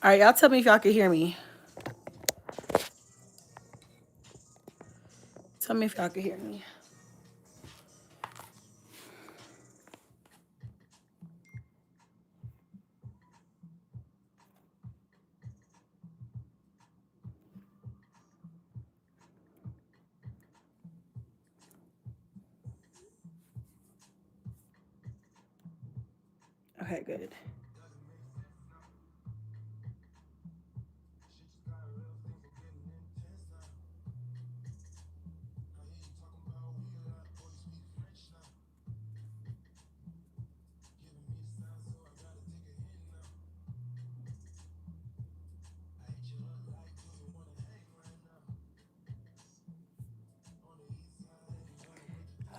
All right, y'all tell me if y'all can hear me. Tell me if y'all can hear me. Okay, good.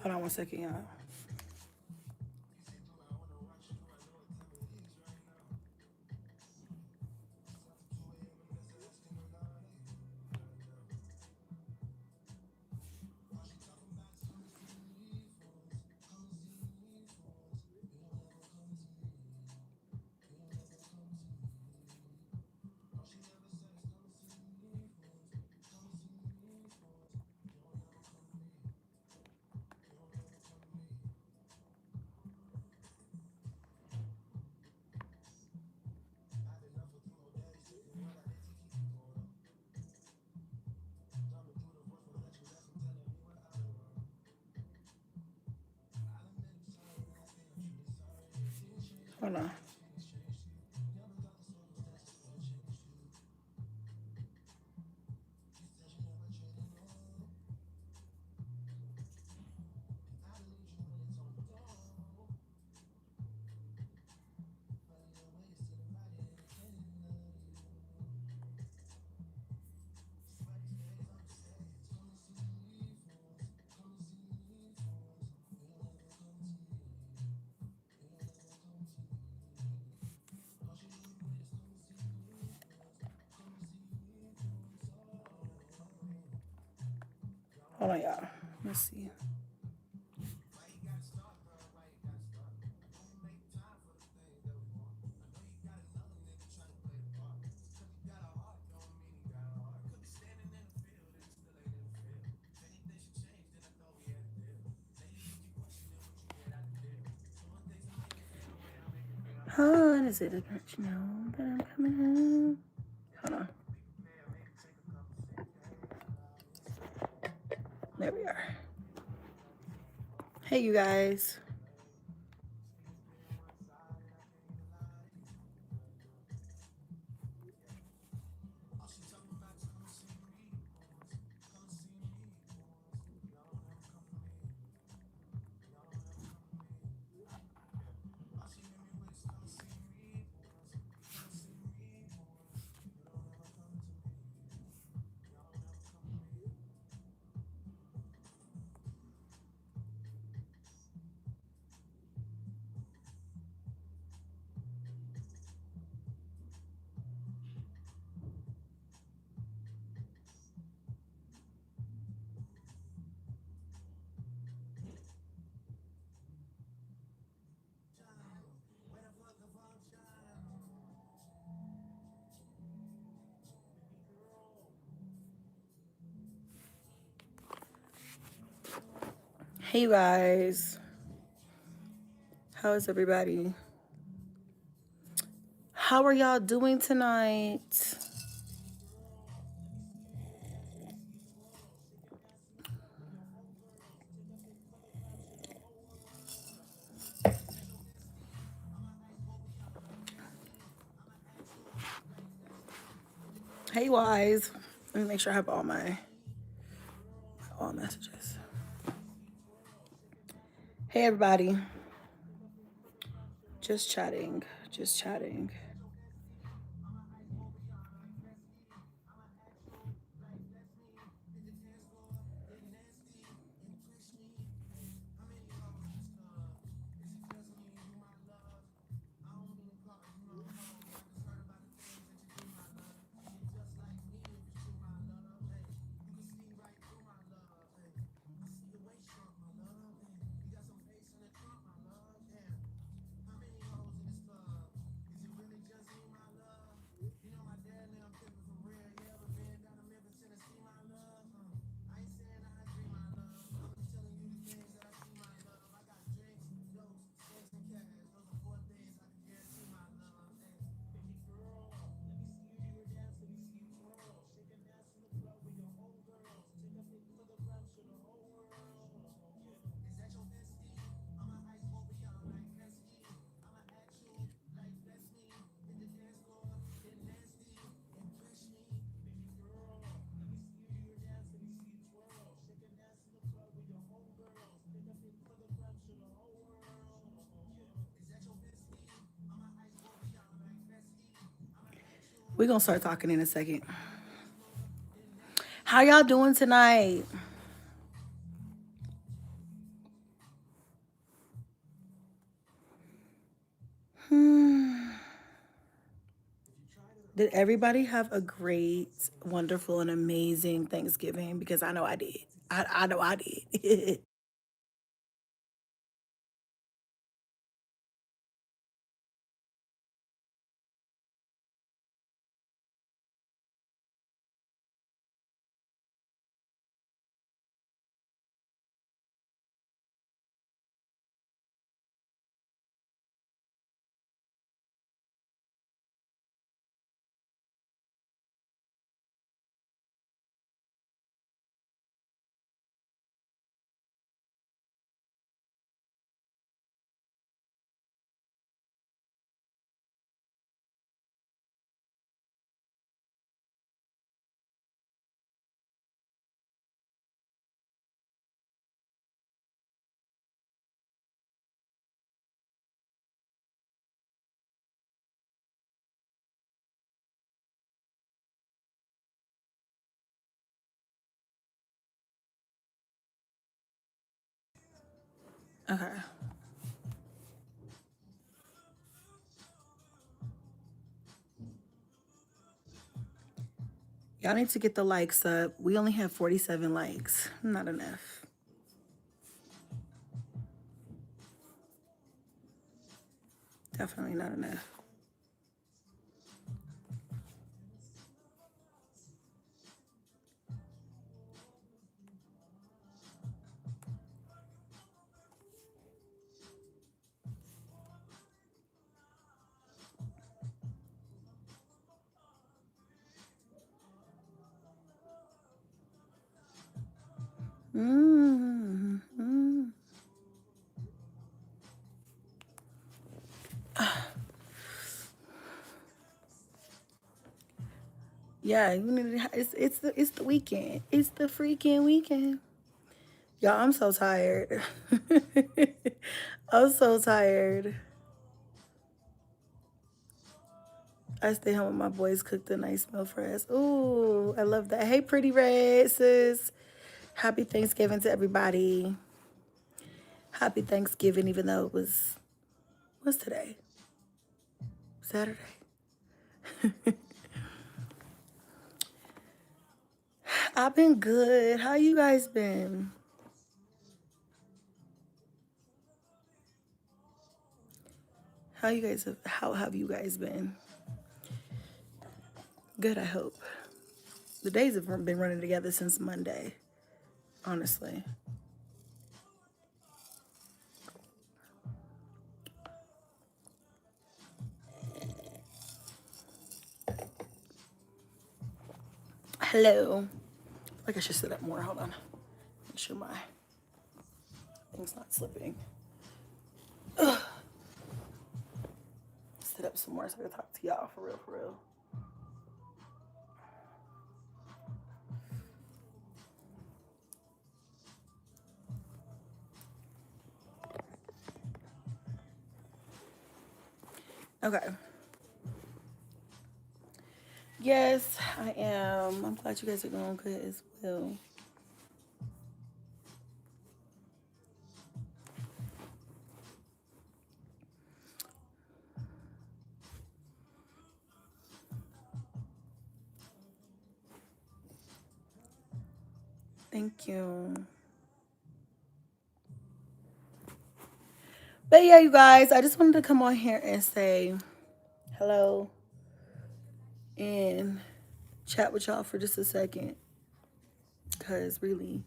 Hold on one second, y'all. Hold on. Hold on, y'all. Let's see. How is it? You know that I'm coming home. Hold on. There we are. Hey, you guys. Hey, you guys. How is everybody? How are y'all doing tonight? Hey, wise. Let me make sure I have all messages. Hey, everybody. Just chatting. Just chatting. We're gonna start talking in a second. How y'all doing tonight? Did everybody have a great, wonderful, and amazing Thanksgiving? Because I know I did. I know I did. Okay. Y'all need to get the likes up. We only have 47 likes. Not enough. Definitely not enough. Mm-hmm. Yeah, you need to, it's the weekend. It's the freaking weekend. Y'all, I'm so tired. I'm so tired. I stay home with my boys, cooked a nice meal for us. Ooh, I love that. Hey, pretty red sis. Happy Thanksgiving to everybody. Happy Thanksgiving, even though it was, what's today? Saturday. I've been good. How you guys been? How have you guys been? Good, I hope. The days have been running together since Monday, honestly. Hello. Like I should sit up more. Hold on. Make sure my thing's not slipping. Ugh. Sit up some more so I can talk to y'all for real, for real. Okay. Yes, I am. I'm glad you guys are doing good as well. Thank you. But yeah, you guys, I just wanted to come on here and say hello and chat with y'all for just a second. Because really,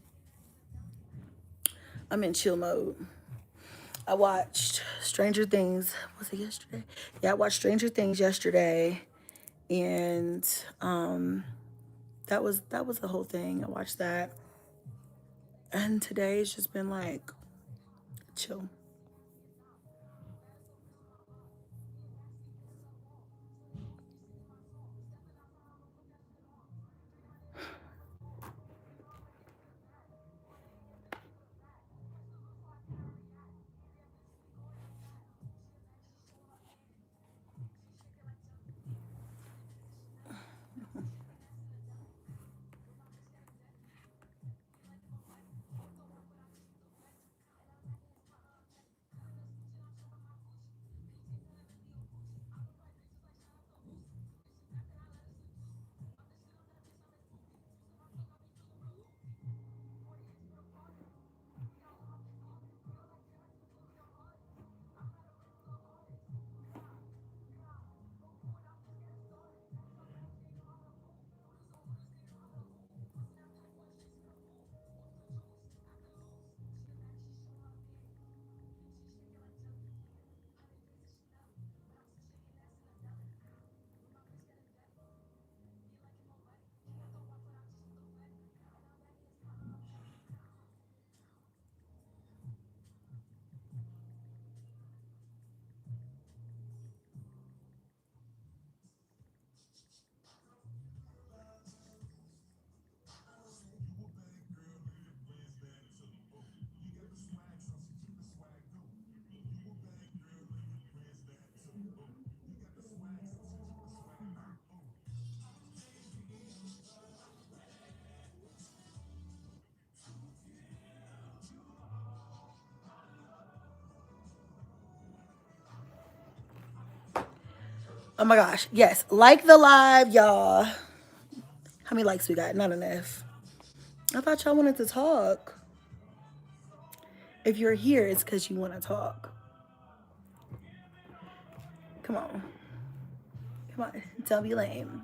I'm in chill mode. I watched Stranger Things. Was it yesterday? Yeah, I watched Stranger Things yesterday. And that was the whole thing. I watched that. And today's just been like chill. Oh my gosh. Yes. Like the live, y'all. How many likes we got? Not enough. I thought y'all wanted to talk. If you're here, it's because you want to talk. Come on. Come on. Don't be lame.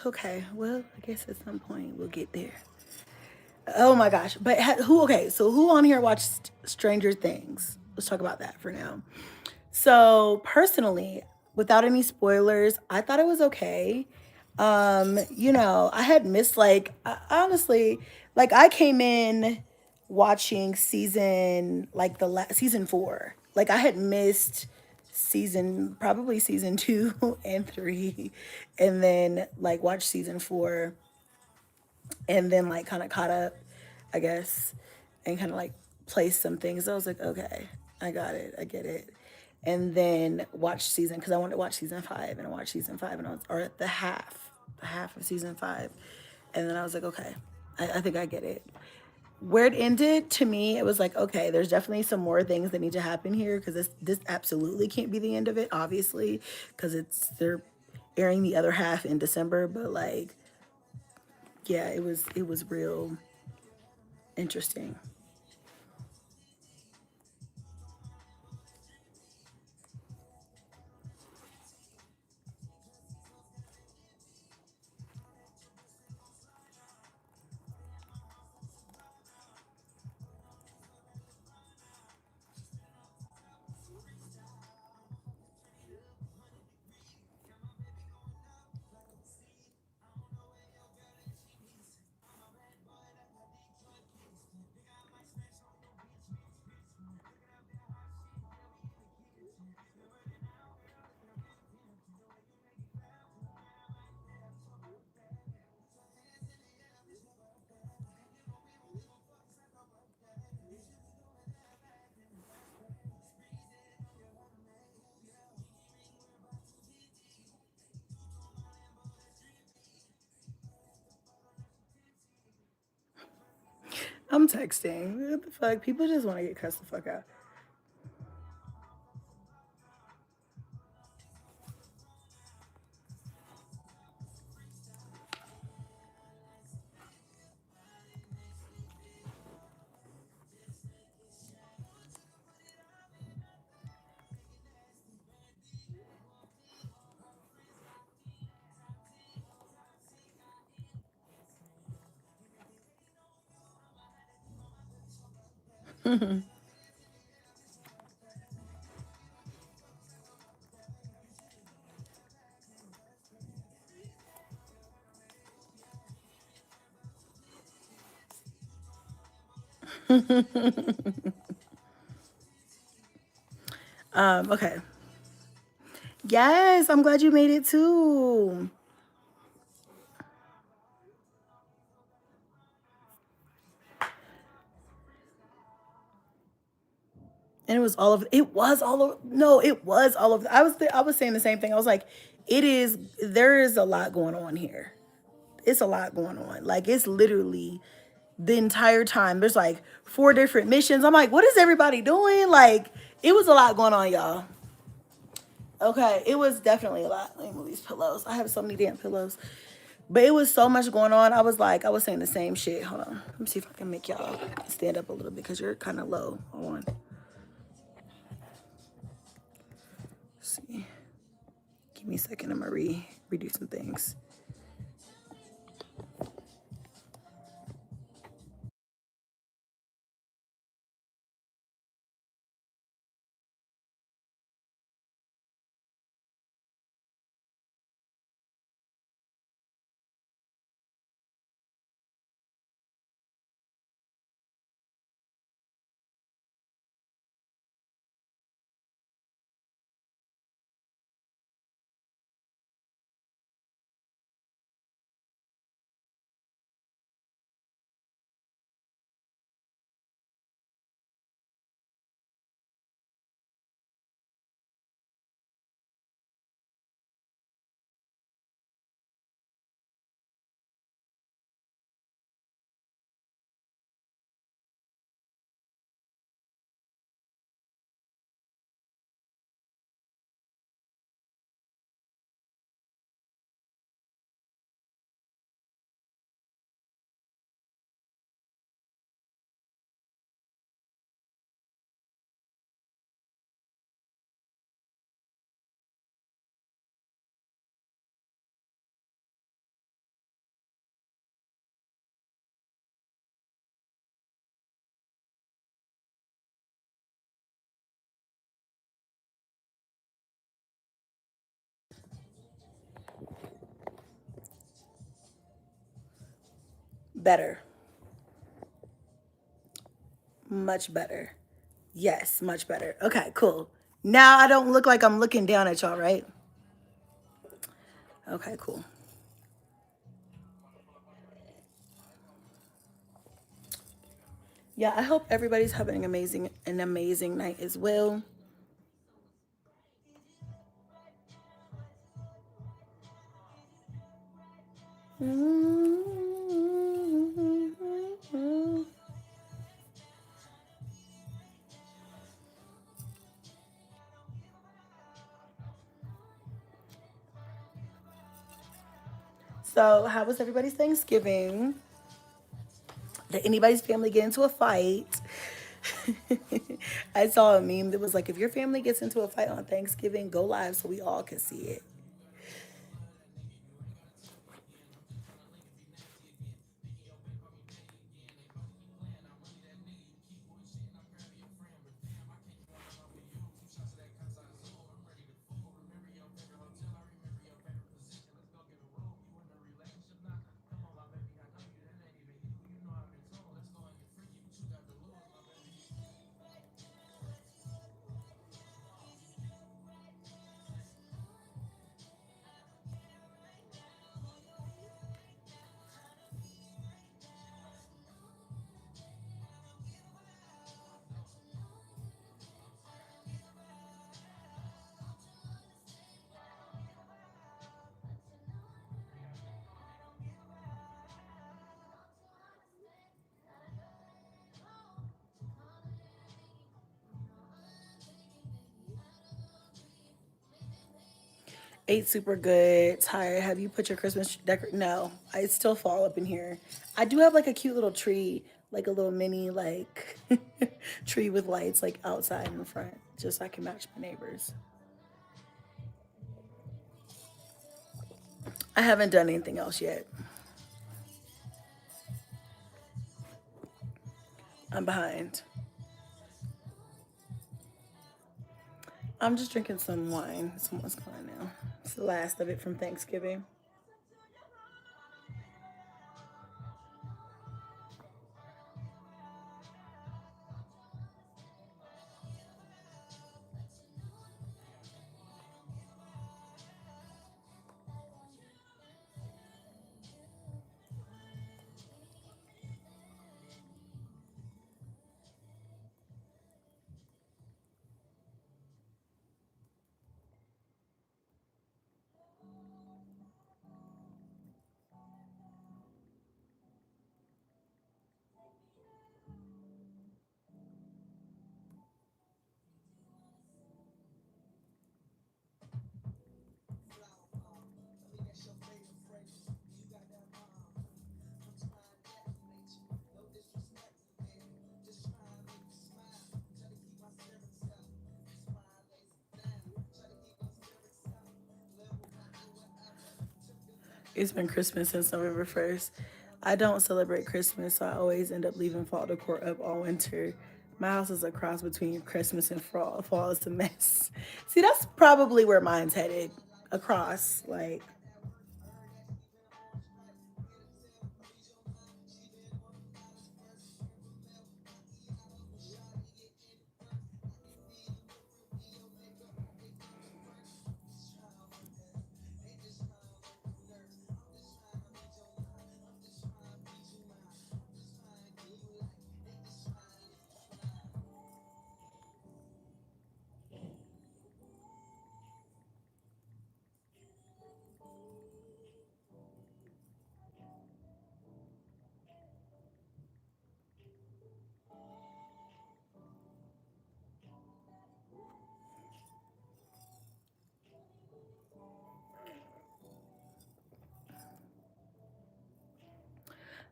Okay. Well, I guess at some point we'll get there. Oh my gosh. But who, okay. So who on here watched Stranger Things? Let's talk about that for now. So personally, without any spoilers, I thought it was okay. I had missed honestly, like I came in watching season 4. Like I had missed probably season 2 and 3, and then like watched season 4, and then like kind of caught up, I guess, and kind of like placed some things. I was like, okay, I got it, I get it. And then watched season, because I wanted to watch season 5, and I watched season 5, and I was, or at the half of season 5, and then I was like, okay, I think I get it. Where it ended, to me, it was like, okay, there's definitely some more things that need to happen here, because this absolutely can't be the end of it, obviously, because they're airing the other half in December, but like, yeah, it was real interesting. I'm texting. What the fuck? People just want to get cussed the fuck out. Okay. Yes, I'm glad you made it too. And it was all of it was all of no, it was all of I was saying the same thing. I was like, there is a lot going on here. It's a lot going on. Like it's literally the entire time. There's like 4 different missions. I'm like, what is everybody doing? Like it was a lot going on, y'all. Okay, it was definitely a lot. Let me move these pillows. I have so many damn pillows. But it was so much going on. I was like, I was saying the same shit. Hold on. Let me see if I can make y'all stand up a little bit because you're kind of low. Hold on. Let's see. Give me a second. I'm going to redo some things. Better. Much better. Yes, much better. Okay, cool. Now I don't look like I'm looking down at y'all, right? Okay, cool. Yeah, I hope everybody's having an amazing night as well. So, how was everybody's Thanksgiving? Did anybody's family get into a fight? I saw a meme that was like, if your family gets into a fight on Thanksgiving, go live so we all can see it. 8 super good. Tired. Have you put your Christmas decor? No, I still fall up in here. I do have like a cute little tree, like a little mini like tree with lights like outside in the front, just so I can match my neighbors. I haven't done anything else yet. I'm behind. I'm just drinking some wine. Some what's going on now. It's the last of it from Thanksgiving. It's been Christmas since November 1st. I don't celebrate Christmas, so I always end up leaving fall decor up all winter. My house is a cross between Christmas and fall. Fall is a mess. See, that's probably where mine's headed. Across, like,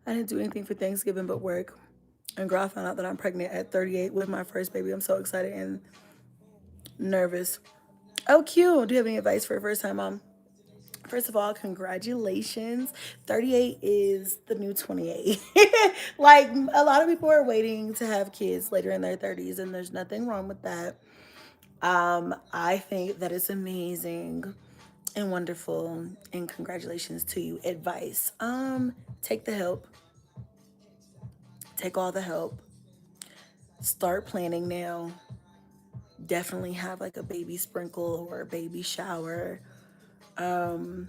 I didn't do anything for Thanksgiving but work. And girl, I found out that I'm pregnant at 38 with my first baby. I'm so excited and nervous. Oh, cute. Do you have any advice for a first time mom? First of all, congratulations. 38 is the new 28. Like, a lot of people are waiting to have kids later in their 30s, and there's nothing wrong with that. I think that it's amazing and wonderful, and congratulations to you. Advice. Take the help. Take all the help. Start planning now. Definitely have like a baby sprinkle or a baby shower. But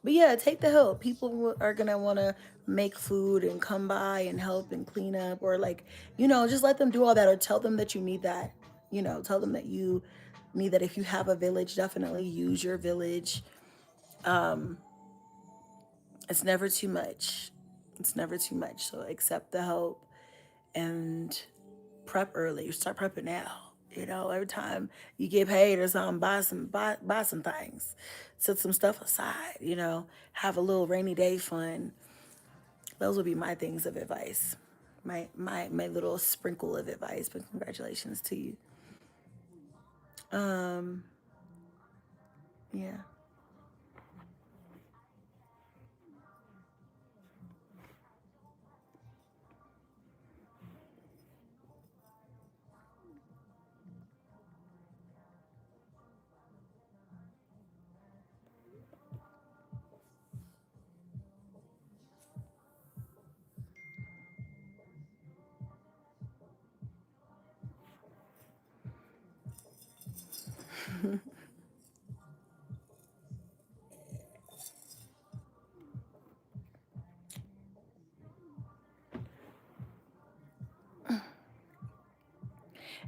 yeah, take the help. People are gonna want to make food and come by and help and clean up, or like, just let them do all that, or tell them that you need that. Tell them that you need that. If you have a village, definitely use your village. It's never too much. It's never too much. So accept the help and prep early. Start prepping now. Every time you get paid or something, buy some things. Set some stuff aside. Have a little rainy day fun. Those would be my things of advice. My little sprinkle of advice. But congratulations to you. Um, yeah.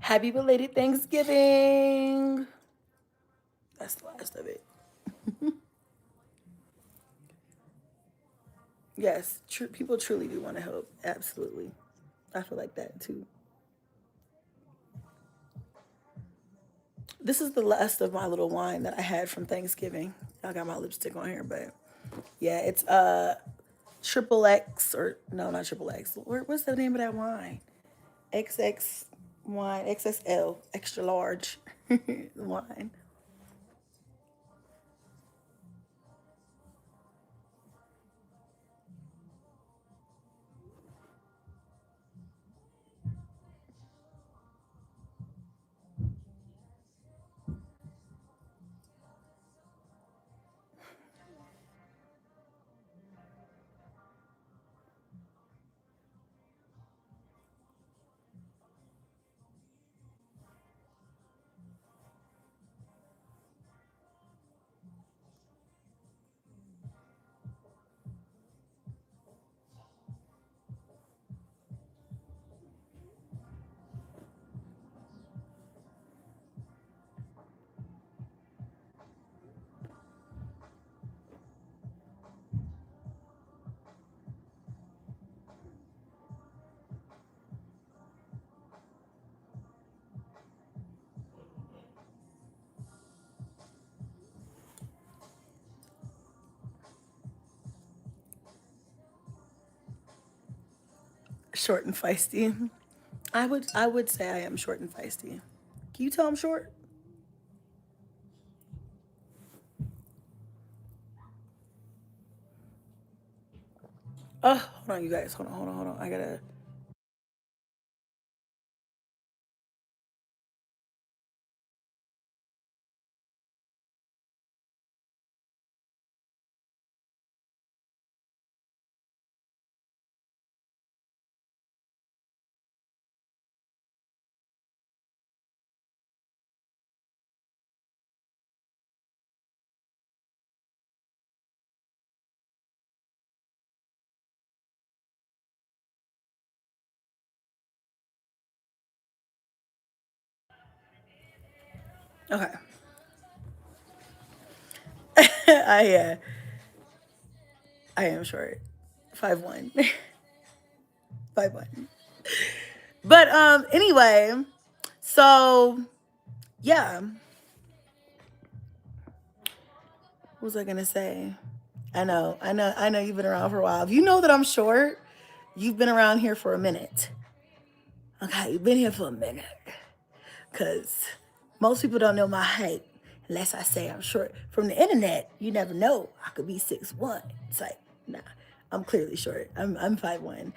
Happy belated Thanksgiving. That's the last of it. Yes, people truly do want to help. Absolutely. I feel like that too. This is the last of my little wine that I had from Thanksgiving. I got my lipstick on here, but yeah, it's triple X, or no, not triple X. What's the name of that wine? XX wine, XXL, extra large wine. Short and feisty. I would say I am short and feisty. Can you tell I'm short? Oh, hold on, you guys. Hold on, hold on, hold on. I gotta. Okay. I am short. 5'1". 5'1". But anyway, so yeah. What was I gonna say? I know you've been around for a while. If you know that I'm short, you've been around here for a minute. Okay, you've been here for a minute. Because most people don't know my height unless I say I'm short. From the internet, you never know. I could be 6'1". It's like, nah, I'm clearly short. I'm 5'1".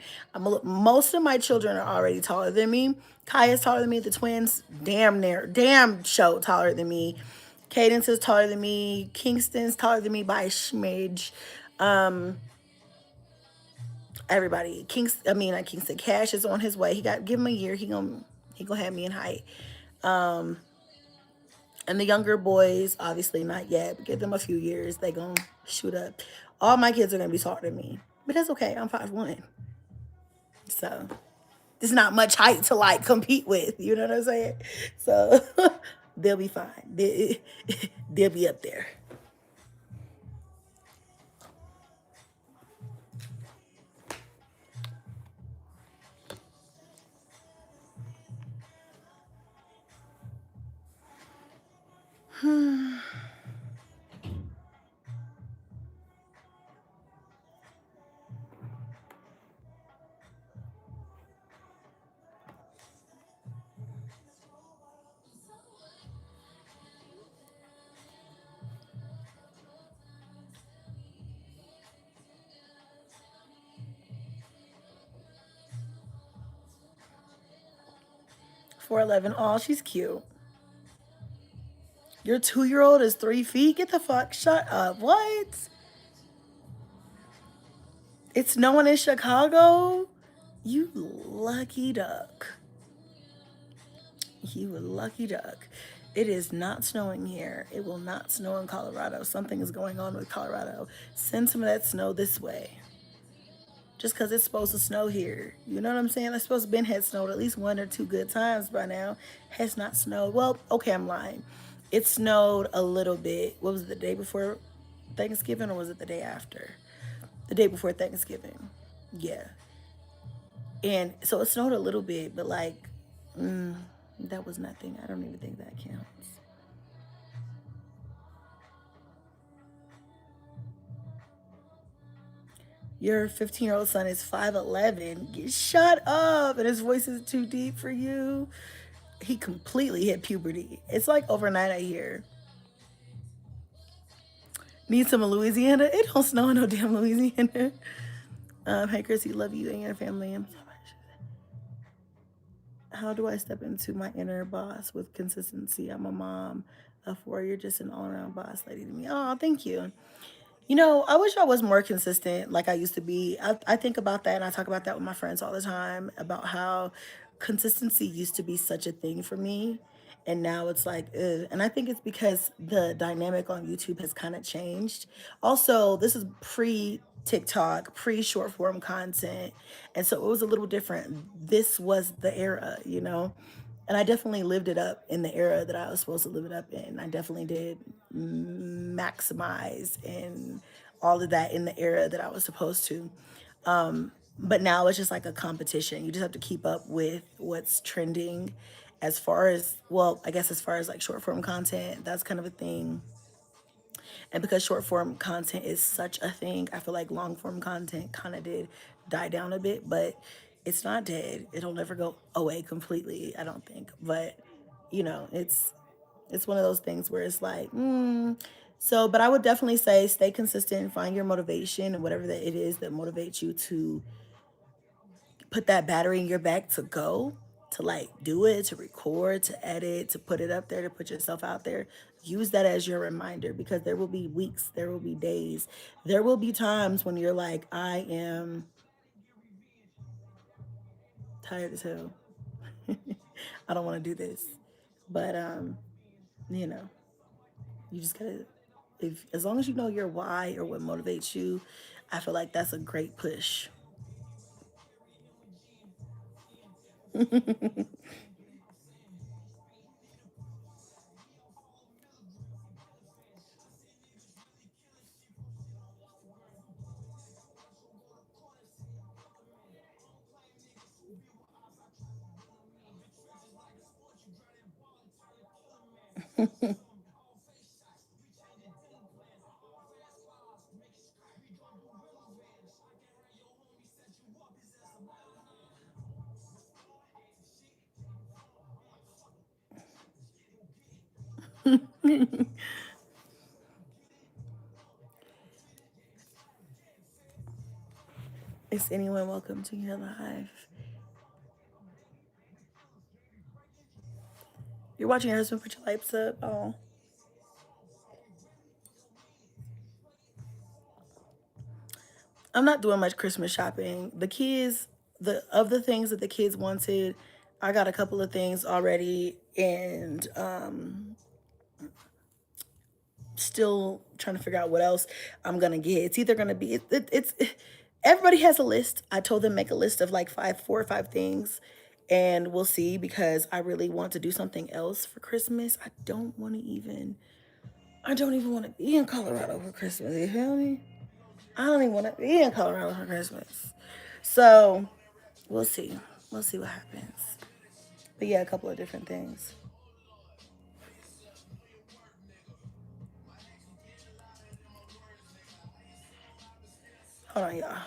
Most of my children are already taller than me. Kaya's taller than me. The twins, damn show taller than me. Cadence is taller than me. Kingston's taller than me by a smidge. Um, Everybody. Not Kingston. Cash is on his way. Give him a year. He gonna have me in height. And the younger boys, obviously not yet, but give them a few years, they gonna shoot up. All my kids are gonna be taller than me. But that's okay. I'm 5'1". So there's not much height to like compete with. You know what I'm saying? So they'll be fine. They'll be up there. Hmm. 4'11". Oh, she's cute. Your 2-year old is 3 feet? Get the fuck, shut up. What? It's snowing in Chicago? You lucky duck. You lucky duck. It is not snowing here. It will not snow in Colorado. Something is going on with Colorado. Send some of that snow this way. Just because it's supposed to snow here. You know what I'm saying? It's supposed to been had snowed at least 1 or 2 good times by now. Has not snowed. Well, okay, I'm lying. It snowed a little bit. What was it, the day before Thanksgiving, or was it the day after? The day before Thanksgiving. Yeah. And so it snowed a little bit, but like, that was nothing. I don't even think that counts. Your 15-year-old son is 5'11". Shut up. And his voice is too deep for you. He completely hit puberty. It's like overnight, I hear. Need some of Louisiana? It don't snow in no damn Louisiana. Hey, Chrissy, love you and your family. I'm so much. How do I step into my inner boss with consistency? I'm a mom of 4. You're just an all around boss lady to me. Oh, thank you. You know, I wish I was more consistent like I used to be. I think about that and I talk about that with my friends all the time about how consistency used to be such a thing for me. And now it's like, ugh. And I think it's because the dynamic on YouTube has kind of changed. Also, this is pre TikTok, pre short form content. And so it was a little different. This was the era, you know? And I definitely lived it up in the era that I was supposed to live it up in. I definitely did maximize and all of that in the era that I was supposed to. But now it's just like a competition. You just have to keep up with what's trending as far as, well, I guess as far as like short form content, that's kind of a thing. And because short form content is such a thing, I feel like long form content kind of did die down a bit, but it's not dead. It'll never go away completely, I don't think. But it's one of those things where it's like, So, but I would definitely say stay consistent and find your motivation and whatever that it is that motivates you to put that battery in your back to go, to like do it, to record, to edit, to put it up there, to put yourself out there. Use that as your reminder because there will be weeks, there will be days, there will be times when you're like, I am tired as hell. I don't want to do this. But you know, you just gotta if as long as you know your why or what motivates you, I feel like that's a great push. Is anyone welcome to your live? You're watching your husband put your lights up. Oh, I'm not doing much Christmas shopping. The kids, the things that the kids wanted, I got a couple of things already, and still trying to figure out what else I'm gonna get. It's either gonna be everybody has a list. I told them make a list of like 4 or 5 things, and we'll see because I really want to do something else for Christmas. I don't even want to be in Colorado for Christmas. You feel me? I don't even want to be in Colorado for Christmas. So we'll see. We'll see what happens. But yeah, a couple of different things. Hold on, y'all.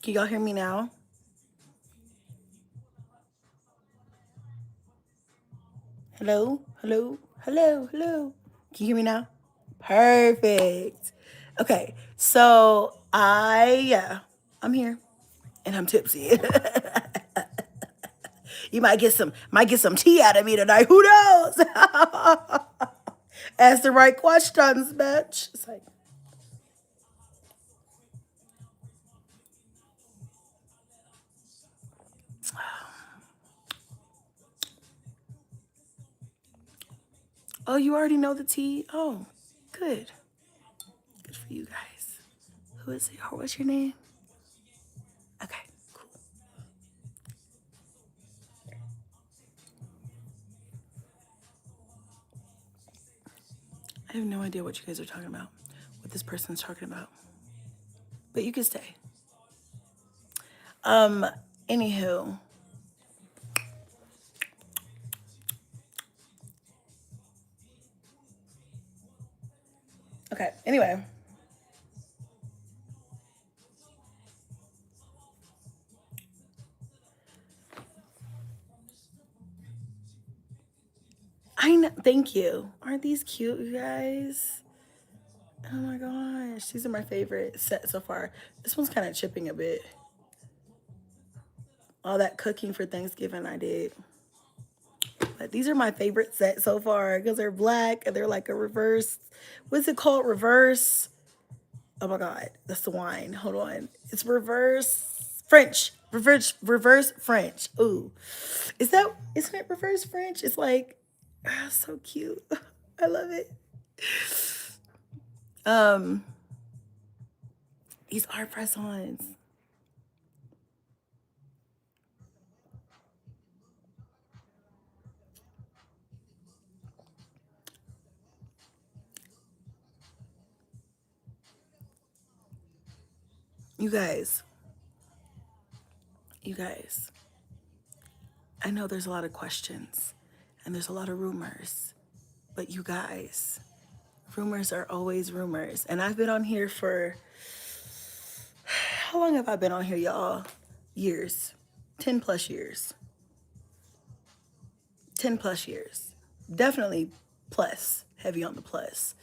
Can y'all hear me now? Hello? Hello? Hello? Hello? Can you hear me now? Perfect. Okay, so yeah, I'm here and I'm tipsy. You might get some tea out of me tonight. Who knows? Ask the right questions, bitch. It's like, oh, you already know the tea? Oh, good. Good for you guys. Who is it? What's your name? Okay, cool. I have no idea what you guys are talking about, what this person's talking about. But you can stay. Um, Anywho, okay. Anyway, I know. Thank you. Aren't these cute, you guys? Oh my gosh, these are my favorite set so far. This one's kind of chipping a bit. All that cooking for Thanksgiving I did. But these are my favorite set so far because they're black and they're like a reverse. What's it called? Reverse. Oh my God, that's the wine. Hold on. It's reverse French. Reverse French. Ooh. Isn't it reverse French? It's like so cute. I love it. Um, these are press-ons. You guys, you guys, I know there's a lot of questions and there's a lot of rumors, but you guys, rumors are always rumors. And I've been on here for, how long have I been on here, y'all? Years. 10 plus years. 10 plus years. Definitely plus, heavy on the plus.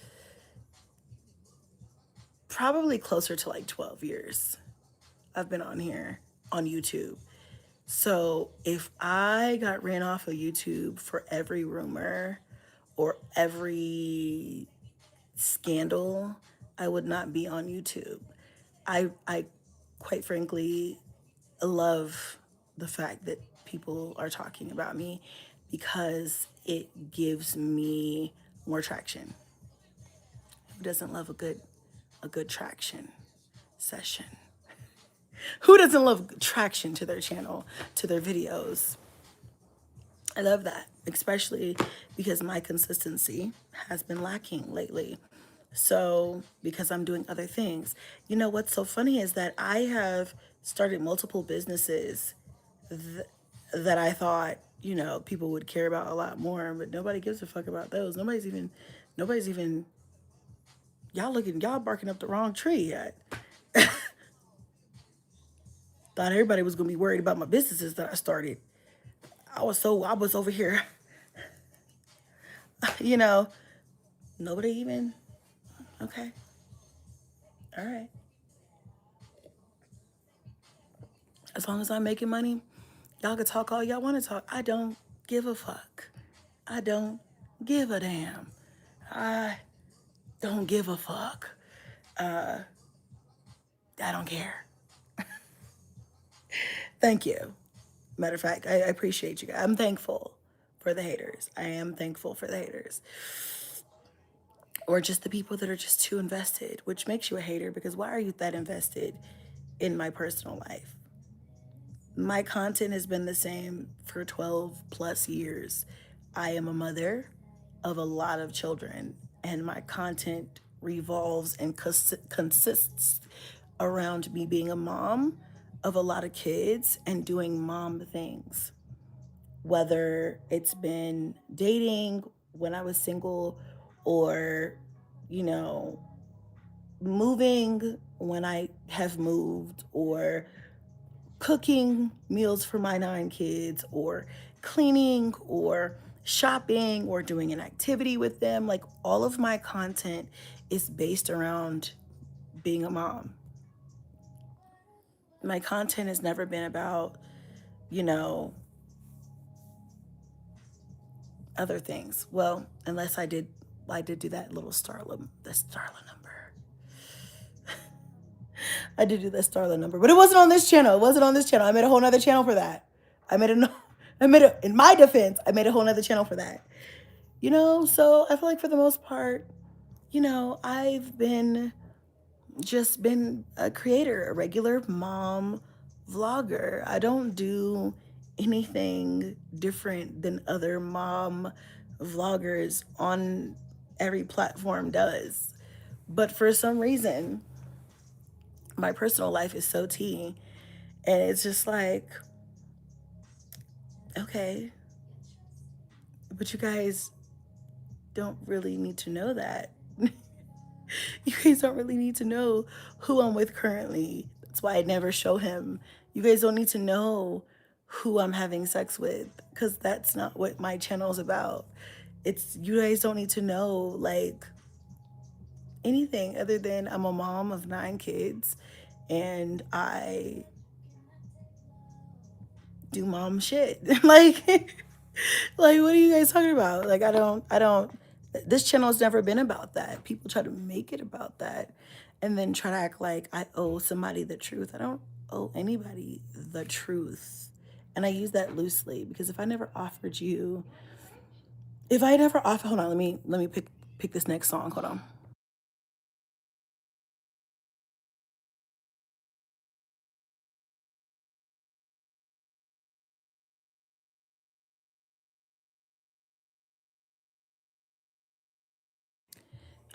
Probably closer to like 12 years I've been on here on YouTube. So if I got ran off of YouTube for every rumor or every scandal, I would not be on YouTube. I quite frankly love the fact that people are talking about me because it gives me more traction. Who doesn't love a good traction session? Who doesn't love traction to their channel, to their videos? I love that, especially because my consistency has been lacking lately. So, because I'm doing other things. You know what's so funny is that I have started multiple businesses that I thought, people would care about a lot more, but nobody gives a fuck about those. Nobody's even, y'all barking up the wrong tree yet. Thought everybody was gonna be worried about my businesses that I started. I was over here, you know, nobody even, okay, all right. As long as I'm making money, y'all can talk all y'all want to talk. I don't give a fuck. I don't give a damn. I don't give a fuck. I don't care. Thank you. Matter of fact, I appreciate you guys. I'm thankful for the haters. I am thankful for the haters. Or just the people that are just too invested, which makes you a hater because why are you that invested in my personal life? My content has been the same for 12 plus years. I am a mother of a lot of children, and my content revolves and consists around me being a mom of a lot of kids and doing mom things. Whether it's been dating when I was single or, you know, moving when I have moved or cooking meals for my 9 kids, or cleaning, or shopping, or doing an activity with them. Like, all of my content is based around being a mom. My content has never been about, you know, other things. Well, unless I did do that little the Starla number. I did do that Starla number, but it wasn't on this channel. It wasn't on this channel. I made a whole nother channel for that. I made a, in my defense, I made a whole nother channel for that. So I feel like for the most part, I've been a creator, a regular mom vlogger. I don't do anything different than other mom vloggers on every platform does. But for some reason, my personal life is so tea. And it's just like, okay, but you guys don't really need to know that. You guys don't really need to know who I'm with currently. That's why I never show him. You guys don't need to know who I'm having sex with, because that's not what my channel is about. You guys don't need to know like anything other than I'm a mom of 9 kids and I do mom shit. Like, what are you guys talking about? Like, this channel has never been about that. People try to make it about that and then try to act like I owe somebody the truth. I don't owe anybody the truth. And I use that loosely, because if I never offered you, hold on, let me pick this next song. Hold on.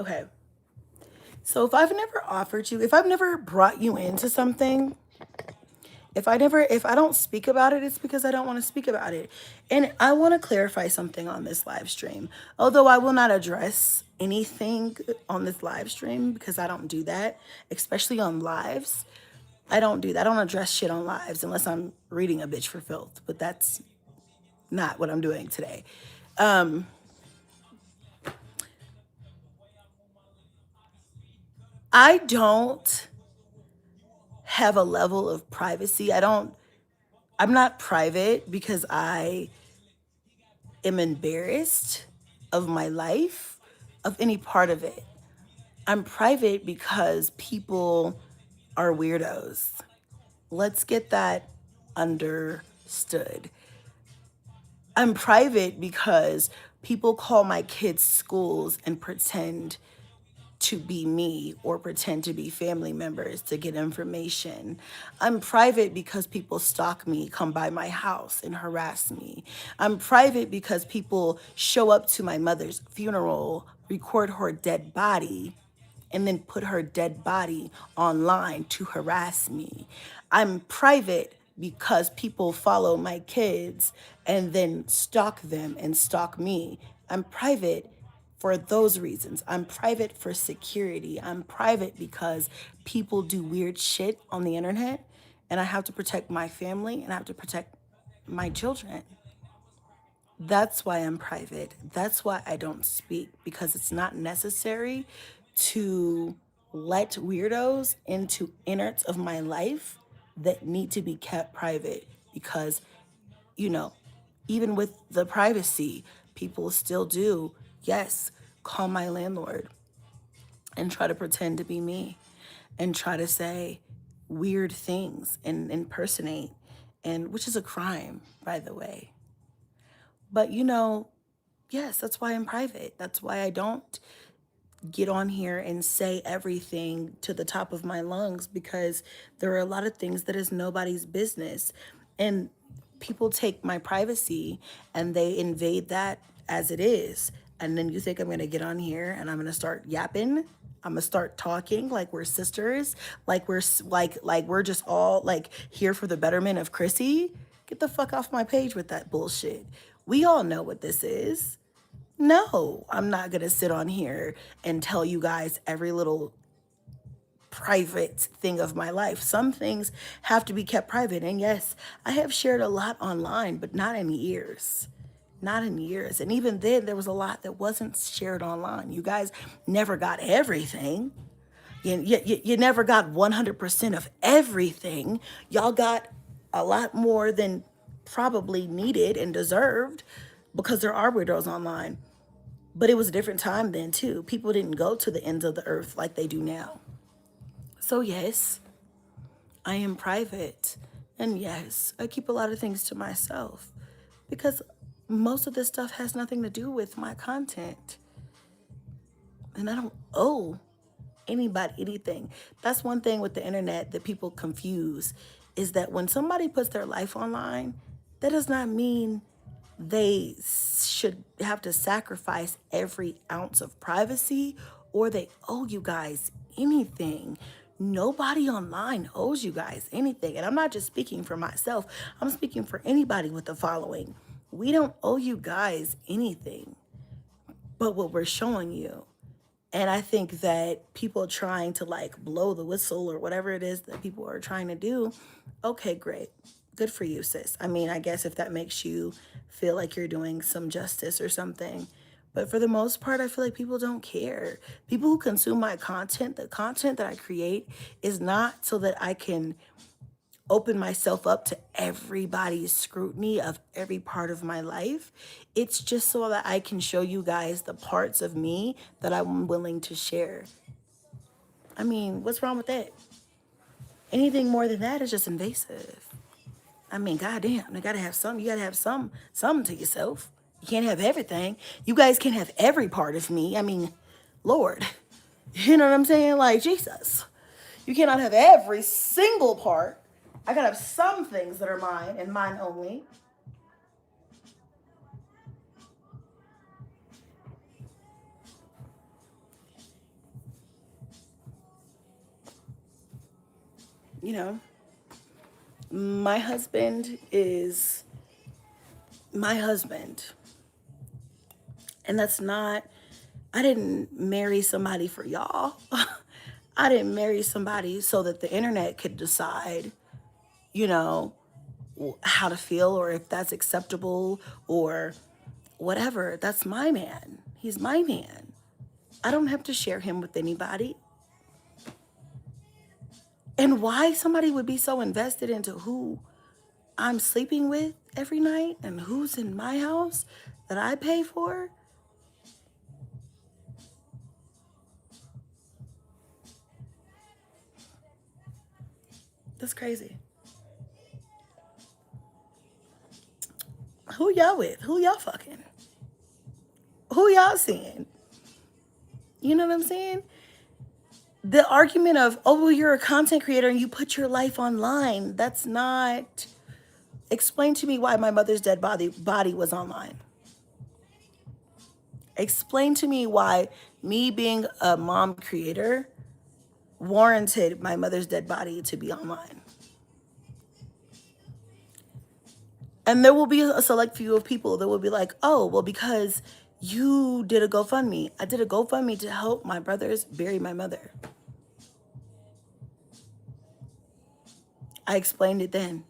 Okay. So if I've never brought you into something, if I don't speak about it, it's because I don't want to speak about it. And I want to clarify something on this live stream. Although I will not address anything on this live stream, because I don't do that, especially on lives. I don't do that. I don't address shit on lives unless I'm reading a bitch for filth, but that's not what I'm doing today. I don't have a level of privacy. I'm not private because I am embarrassed of my life, of any part of it. I'm private because people are weirdos. Let's get that understood. I'm private because people call my kids schools and pretend to be me or pretend to be family members to get information. I'm private because people stalk me, come by my house and harass me. I'm private because people show up to my mother's funeral, record her dead body, and then put her dead body online to harass me. I'm private because people follow my kids and then stalk them and stalk me. I'm private for those reasons. I'm private for security. I'm private because people do weird shit on the internet, and I have to protect my family and I have to protect my children. That's why I'm private. That's why I don't speak, because it's not necessary to let weirdos into innards of my life that need to be kept private. Because, you know, even with the privacy, people still do, yes, call my landlord and try to pretend to be me and try to say weird things and impersonate, and which is a crime, by the way. But yes, that's why I'm private. That's why I don't get on here and say everything to the top of my lungs, because there are a lot of things that is nobody's business. And people take my privacy and they invade that as it is. And then you think I'm going to get on here and I'm going to start yapping. I'm going to start talking like we're sisters, like we're just all like here for the betterment of Chrissy. Get the fuck off my page with that bullshit. We all know what this is. No, I'm not going to sit on here and tell you guys every little private thing of my life. Some things have to be kept private. And yes, I have shared a lot online, but not in years. Not in years. And even then, there was a lot that wasn't shared online. You guys never got everything. You never got 100% of everything. Y'all got a lot more than probably needed and deserved because there are weirdos online. But it was a different time then, too. People didn't go to the ends of the earth like they do now. So, yes, I am private. And yes, I keep a lot of things to myself because most of this stuff has nothing to do with my content. And I don't owe anybody anything. That's one thing with the internet that people confuse is that when somebody puts their life online, that does not mean they should have to sacrifice every ounce of privacy or they owe you guys anything. Nobody online owes you guys anything. And I'm not just speaking for myself, I'm speaking for anybody with a following. We don't owe you guys anything but what we're showing you. And I think that people trying to like blow the whistle or whatever it is that people are trying to do, okay, great. Good for you, sis. I mean, I guess if that makes you feel like you're doing some justice or something. But for the most part, I feel like people don't care. People who consume my content, the content that I create is not so that I can open myself up to everybody's scrutiny of every part of my life. It's just so that I can show you guys the parts of me that I'm willing to share. I mean, what's wrong with that? Anything more than that is just invasive. I mean, goddamn, you gotta have some. You gotta have something to yourself. You can't have everything. You guys can't have every part of me. I mean, Lord, you know what I'm saying? Like, Jesus, you cannot have every single part. I gotta have some things that are mine and mine only. You know, my husband is my husband. And that's not, I didn't marry somebody for y'all. I didn't marry somebody so that the internet could decide, you know, how to feel or if that's acceptable or whatever. That's my man. He's my man. I don't have to share him with anybody. And why somebody would be so invested into who I'm sleeping with every night and who's in my house that I pay for? That's crazy. Who y'all with? Who y'all fucking? Who y'all seeing? You know what I'm saying? The argument of, oh, well, you're a content creator and you put your life online. That's not. Explain to me why my mother's dead body was online. Explain to me why me being a mom creator warranted my mother's dead body to be online. And there will be a select few of people that will be like, oh, well, because you did a GoFundMe. I did a GoFundMe to help my brothers bury my mother. I explained it then.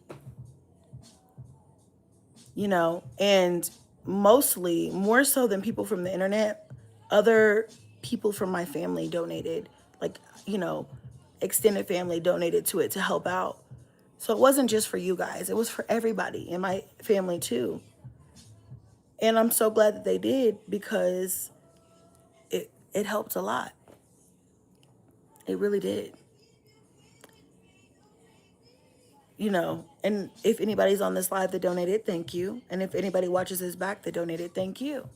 You know, and mostly, more so than people from the internet, other people from my family donated, like, you know, extended family donated to it to help out. So it wasn't just for you guys, it was for everybody in my family too. And I'm so glad that they did because it helped a lot. It really did. You know, and if anybody's on this live that donated, thank you. And if anybody watches this back that donated, thank you.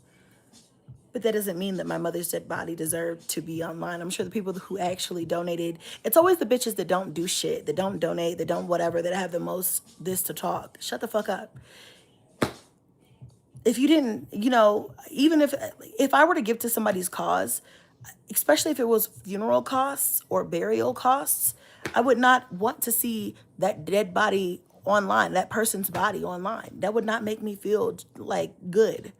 But that doesn't mean that my mother's dead body deserved to be online. I'm sure the people who actually donated, it's always the bitches that don't do shit, that don't donate, that don't whatever, that have the most this to talk. Shut the fuck up. If you didn't, you know, even if I were to give to somebody's cause, especially if it was funeral costs or burial costs, I would not want to see that dead body online, that person's body online. That would not make me feel like good.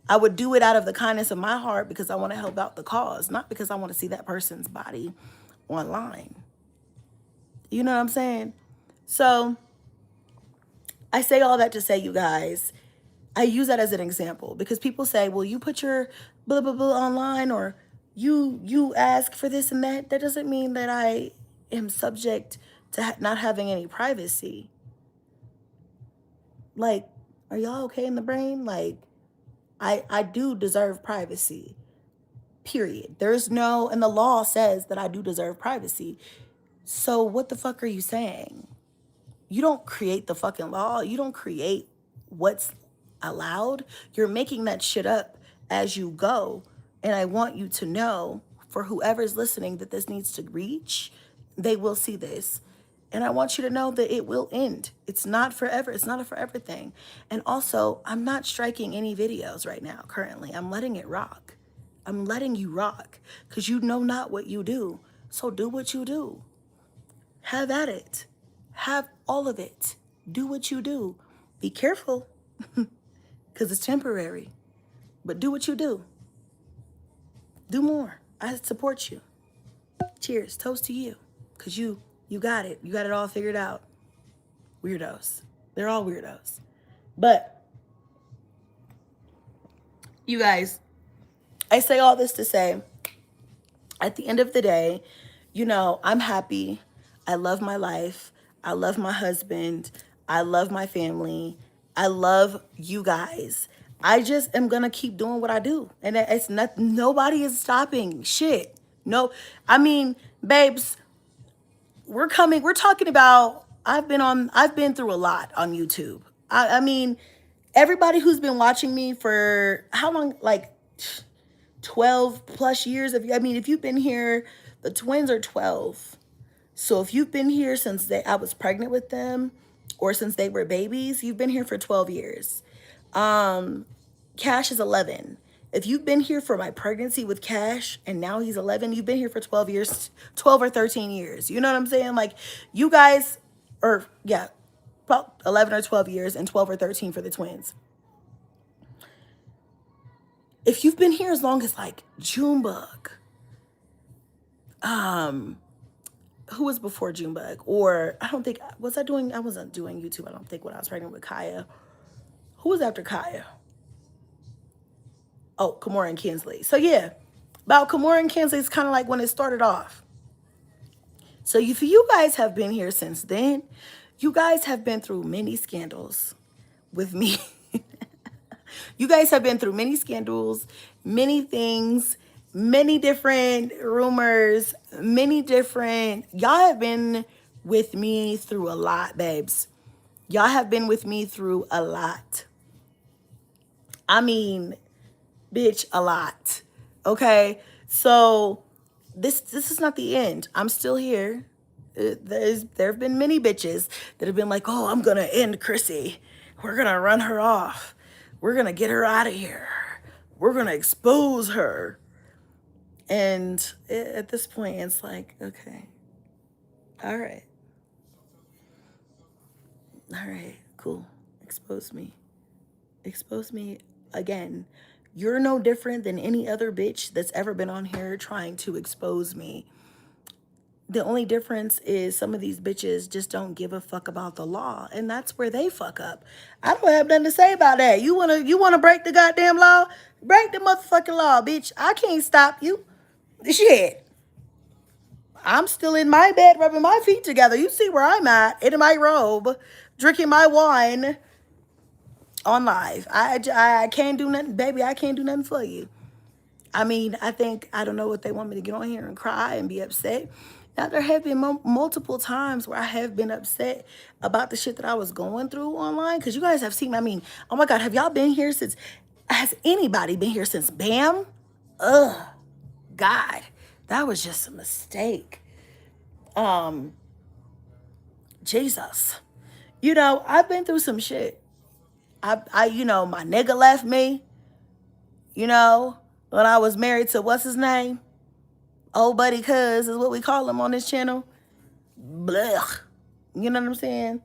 I would do it out of the kindness of my heart because I want to help out the cause, not because I want to see that person's body online. You know what I'm saying? So I say all that to say, you guys, I use that as an example because people say, well, you put your blah, blah, blah online, or you ask for this and that. That doesn't mean that I am subject to not having any privacy. Like, are y'all okay in the brain? Like, I do deserve privacy, period. There's no, and the law says that I do deserve privacy. So what the fuck are you saying? You don't create the fucking law. You don't create what's allowed. You're making that shit up as you go. And I want you to know, for whoever's listening, that this needs to reach, they will see this. And I want you to know that it will end. It's not forever. It's not a forever thing. And also, I'm not striking any videos right now, currently. I'm letting it rock. I'm letting you rock because you know not what you do. So do what you do. Have at it. Have all of it. Do what you do. Be careful because it's temporary. But do what you do. Do more. I support you. Cheers. Toast to you. Because you got it. You got it all figured out. Weirdos. They're all weirdos. But, you guys, I say all this to say, at the end of the day, you know, I'm happy. I love my life. I love my husband. I love my family. I love you guys. I just am going to keep doing what I do. And it's not, nobody is stopping shit. No, I mean, babes, we're talking about, I've been through a lot on YouTube. I mean, everybody who's been watching me for how long, like 12 plus years. If you've been here, the twins are 12. So if you've been here since I was pregnant with them, or since they were babies, you've been here for 12 years. Cash is 11. If you've been here for my pregnancy with Cash and now he's 11, you've been here for 12 years, 12 or 13 years. You know what I'm saying? Like, you guys are, yeah, about 11 or 12 years, and 12 or 13 for the twins. If you've been here as long as like Junebug, who was before Junebug? Or I wasn't doing YouTube, I don't think, when I was pregnant with Kaya. Who was after Kaya? Oh, Kimora and Kinsley. So yeah, about Kimora and Kinsley is kind of like when it started off. So if you guys have been here since then, you guys have been through many scandals with me. You guys have been through many scandals, many things, many different rumors, y'all have been with me through a lot, babes. Y'all have been with me through a lot. I mean, bitch, a lot. Okay? So this is not the end. I'm still here. There have been many bitches that have been like, oh, I'm going to end Chrissy. We're going to run her off. We're going to get her out of here. We're going to expose her. And at this point, it's like, okay, all right, cool. Expose me again. You're no different than any other bitch that's ever been on here trying to expose me. The only difference is some of these bitches just don't give a fuck about the law, and that's where they fuck up. I don't have nothing to say about that. You wanna break the goddamn law? Break the motherfucking law, bitch. I can't stop you. Shit. I'm still in my bed rubbing my feet together. You see where I'm at, in my robe, drinking my wine on live. I can't do nothing, baby. I can't do nothing for you. I mean, I don't know what they want me to get on here and cry and be upset. Now, there have been multiple times where I have been upset about the shit that I was going through online. Because you guys have seen, I mean, oh my God, have y'all been here since, has anybody been here since BAM? Ugh, God, that was just a mistake. Jesus. You know, I've been through some shit. My nigga left me, when I was married to, what's his name? Old buddy cuz is what we call him on this channel. Blech. You know what I'm saying?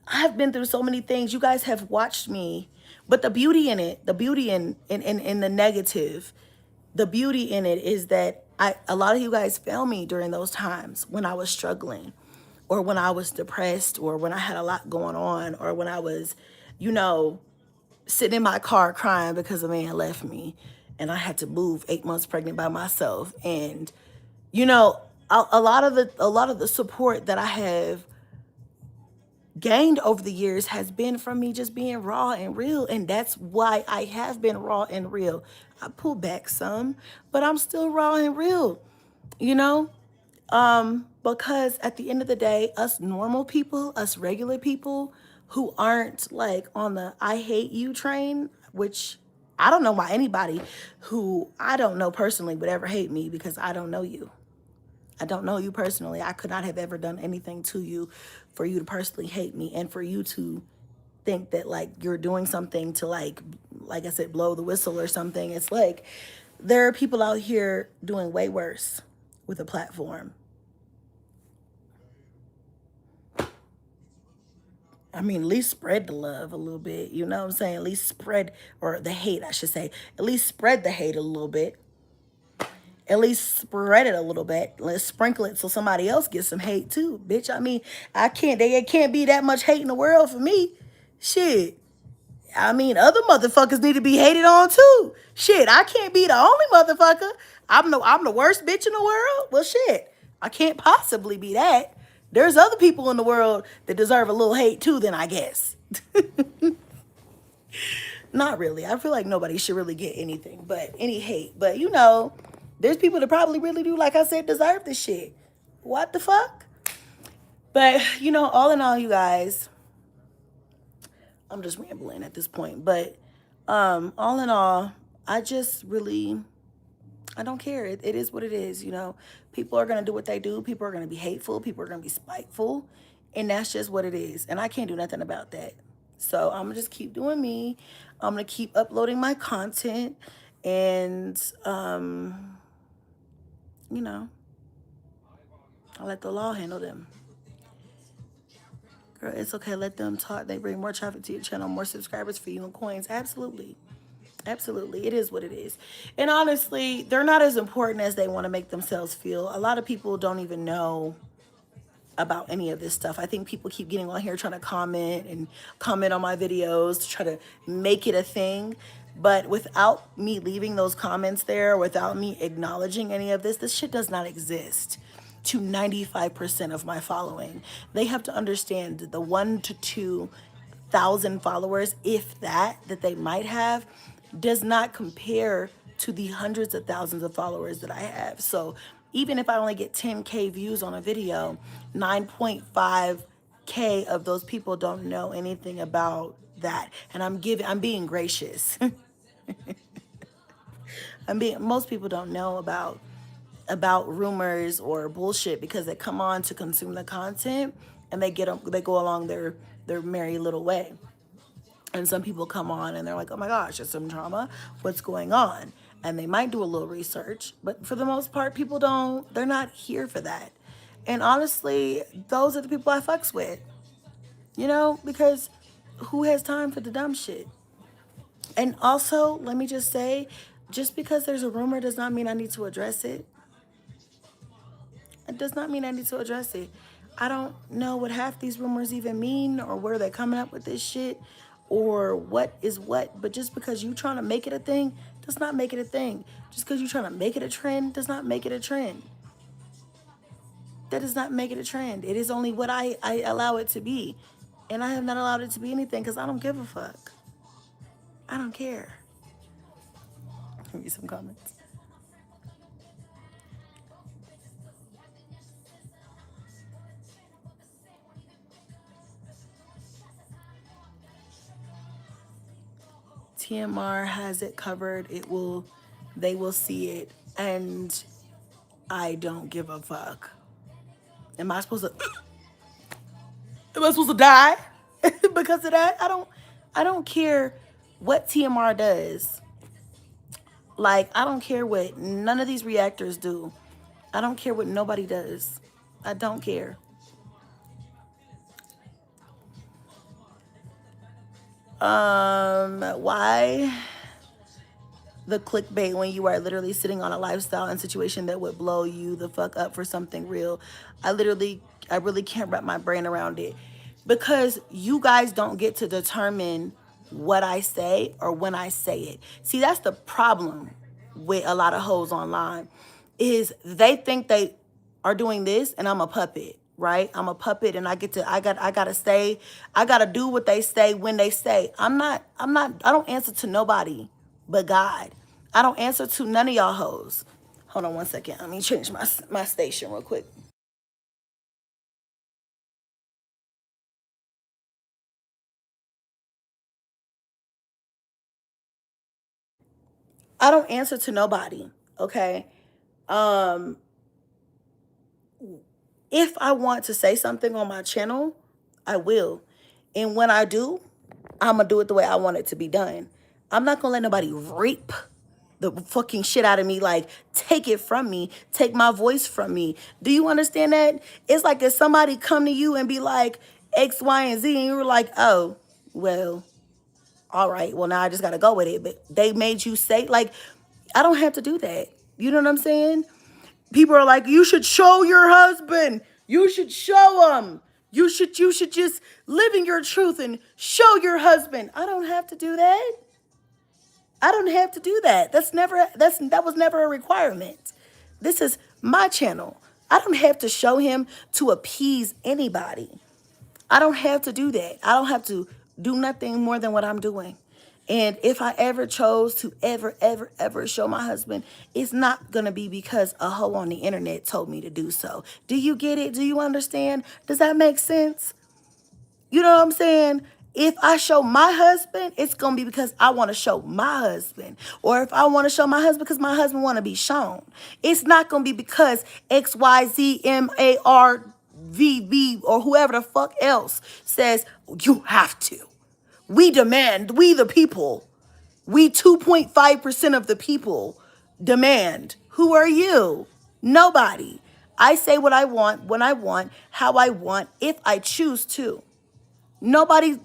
I've been through so many things. You guys have watched me. But the beauty in it, the beauty in the negative, the beauty in it is that A lot of you guys found me during those times when I was struggling, or when I was depressed, or when I had a lot going on, or when I was, you know, sitting in my car crying because a man left me and I had to move 8 months pregnant by myself. And, you know, a lot of the support that I have gained over the years has been from me just being raw and real. And that's why I have been raw and real. I pull back some, but I'm still raw and real, you know? Because at the end of the day, us normal people, us regular people who aren't like on the I hate you train, which I don't know why anybody who I don't know personally would ever hate me, because I don't know you. I don't know you personally. I could not have ever done anything to you for you to personally hate me, and for you to think that like you're doing something to like I said, blow the whistle or something. It's like there are people out here doing way worse with a platform. I mean, at least spread the love a little bit. You know what I'm saying? At least spread, or the hate, I should say. At least spread the hate a little bit. At least spread it a little bit. Let's sprinkle it so somebody else gets some hate too, bitch. I mean, there can't be that much hate in the world for me. Shit. I mean, other motherfuckers need to be hated on too. Shit, I can't be the only motherfucker. I'm the worst bitch in the world. Well, shit, I can't possibly be that. There's other people in the world that deserve a little hate too, then I guess. Not really. I feel like nobody should really get anything, but any hate. But you know, there's people that probably really do, like I said, deserve this shit. What the fuck? But you know, all in all, you guys, I'm just rambling at this point. But all in all, I just really, I don't care. It is what it is, you know. People are gonna do what they do. People are gonna be hateful. People are gonna be spiteful, and that's just what it is. And I can't do nothing about that. So I'm gonna just keep doing me. I'm gonna keep uploading my content, and you know, I'll let the law handle them. Girl, it's okay. Let them talk. They bring more traffic to your channel, more subscribers for you, and coins. Absolutely. Absolutely. It is what it is. And honestly, they're not as important as they want to make themselves feel. A lot of people don't even know about any of this stuff. I think people keep getting on here trying to comment on my videos to try to make it a thing. But without me leaving those comments there, without me acknowledging any of this shit does not exist to 95% of my following. They have to understand the 1 to 2,000 followers, if that they might have, does not compare to the hundreds of thousands of followers that I have. So even if I only get 10K views on a video, 9.5K of those people don't know anything about that. And I'm being gracious. Most people don't know about rumors or bullshit, because they come on to consume the content and they go along their merry little way. And some people come on and they're like, oh my gosh, there's some trauma. What's going on? And they might do a little research. But for the most part, they're not here for that. And honestly, those are the people I fucks with. You know, because who has time for the dumb shit? And also, let me just say, just because there's a rumor does not mean I need to address it. It does not mean I need to address it. I don't know what half these rumors even mean, or where they're coming up with this shit, or what is what. But just because you trying to make it a thing does not make it a thing. Just because you're trying to make it a trend does not make it a trend. That does not make it a trend. It is only what I allow it to be. And I have not allowed it to be anything because I don't give a fuck. I don't care. Give me some comments. TMR has it covered. They will see it, and I don't give a fuck. Am I supposed to die because of that? I don't care what TMR does. Like, I don't care what none of these reactors do. I don't care what nobody does. I don't care. Why? the clickbait when you are literally sitting on a lifestyle and situation that would blow you the fuck up for something real. I really can't wrap my brain around it because you guys don't get to determine what I say or when I say it. See, that's the problem with a lot of hoes online is they think they are doing this and I'm a puppet, right? I'm a puppet and I gotta say, I gotta do what they say when they say. I don't answer to nobody but God. I don't answer to none of y'all hoes. Hold on one second. Let me change my station real quick. I don't answer to nobody, okay? Um, if I want to say something on my channel, I will. And when I do, I'm gonna do it the way I want it to be done. I'm not gonna let nobody rape the fucking shit out of me, like take it from me, take my voice from me. Do you understand that? It's like if somebody come to you and be like X, Y, and Z, and you were like, oh, well, all right, well now I just gotta go with it. But they made you say, like, I don't have to do that. You know what I'm saying? People are like, you should show your husband. You should show him. You should just live in your truth and show your husband. I don't have to do that. I don't have to do that. That was never a requirement. This is my channel. I don't have to show him to appease anybody. I don't have to do that. I don't have to do nothing more than what I'm doing. And if I ever chose to ever show my husband, it's not going to be because a hoe on the internet told me to do so. Do you get it? Do you understand? Does that make sense? You know what I'm saying? If I show my husband, it's going to be because I want to show my husband. Or if I want to show my husband because my husband want to be shown. It's not going to be because XYZMARVV or whoever the fuck else says, you have to. We demand, we the people, we 2.5% of the people demand. Who are you? Nobody. I say what I want, when I want, how I want, if I choose to. Nobody's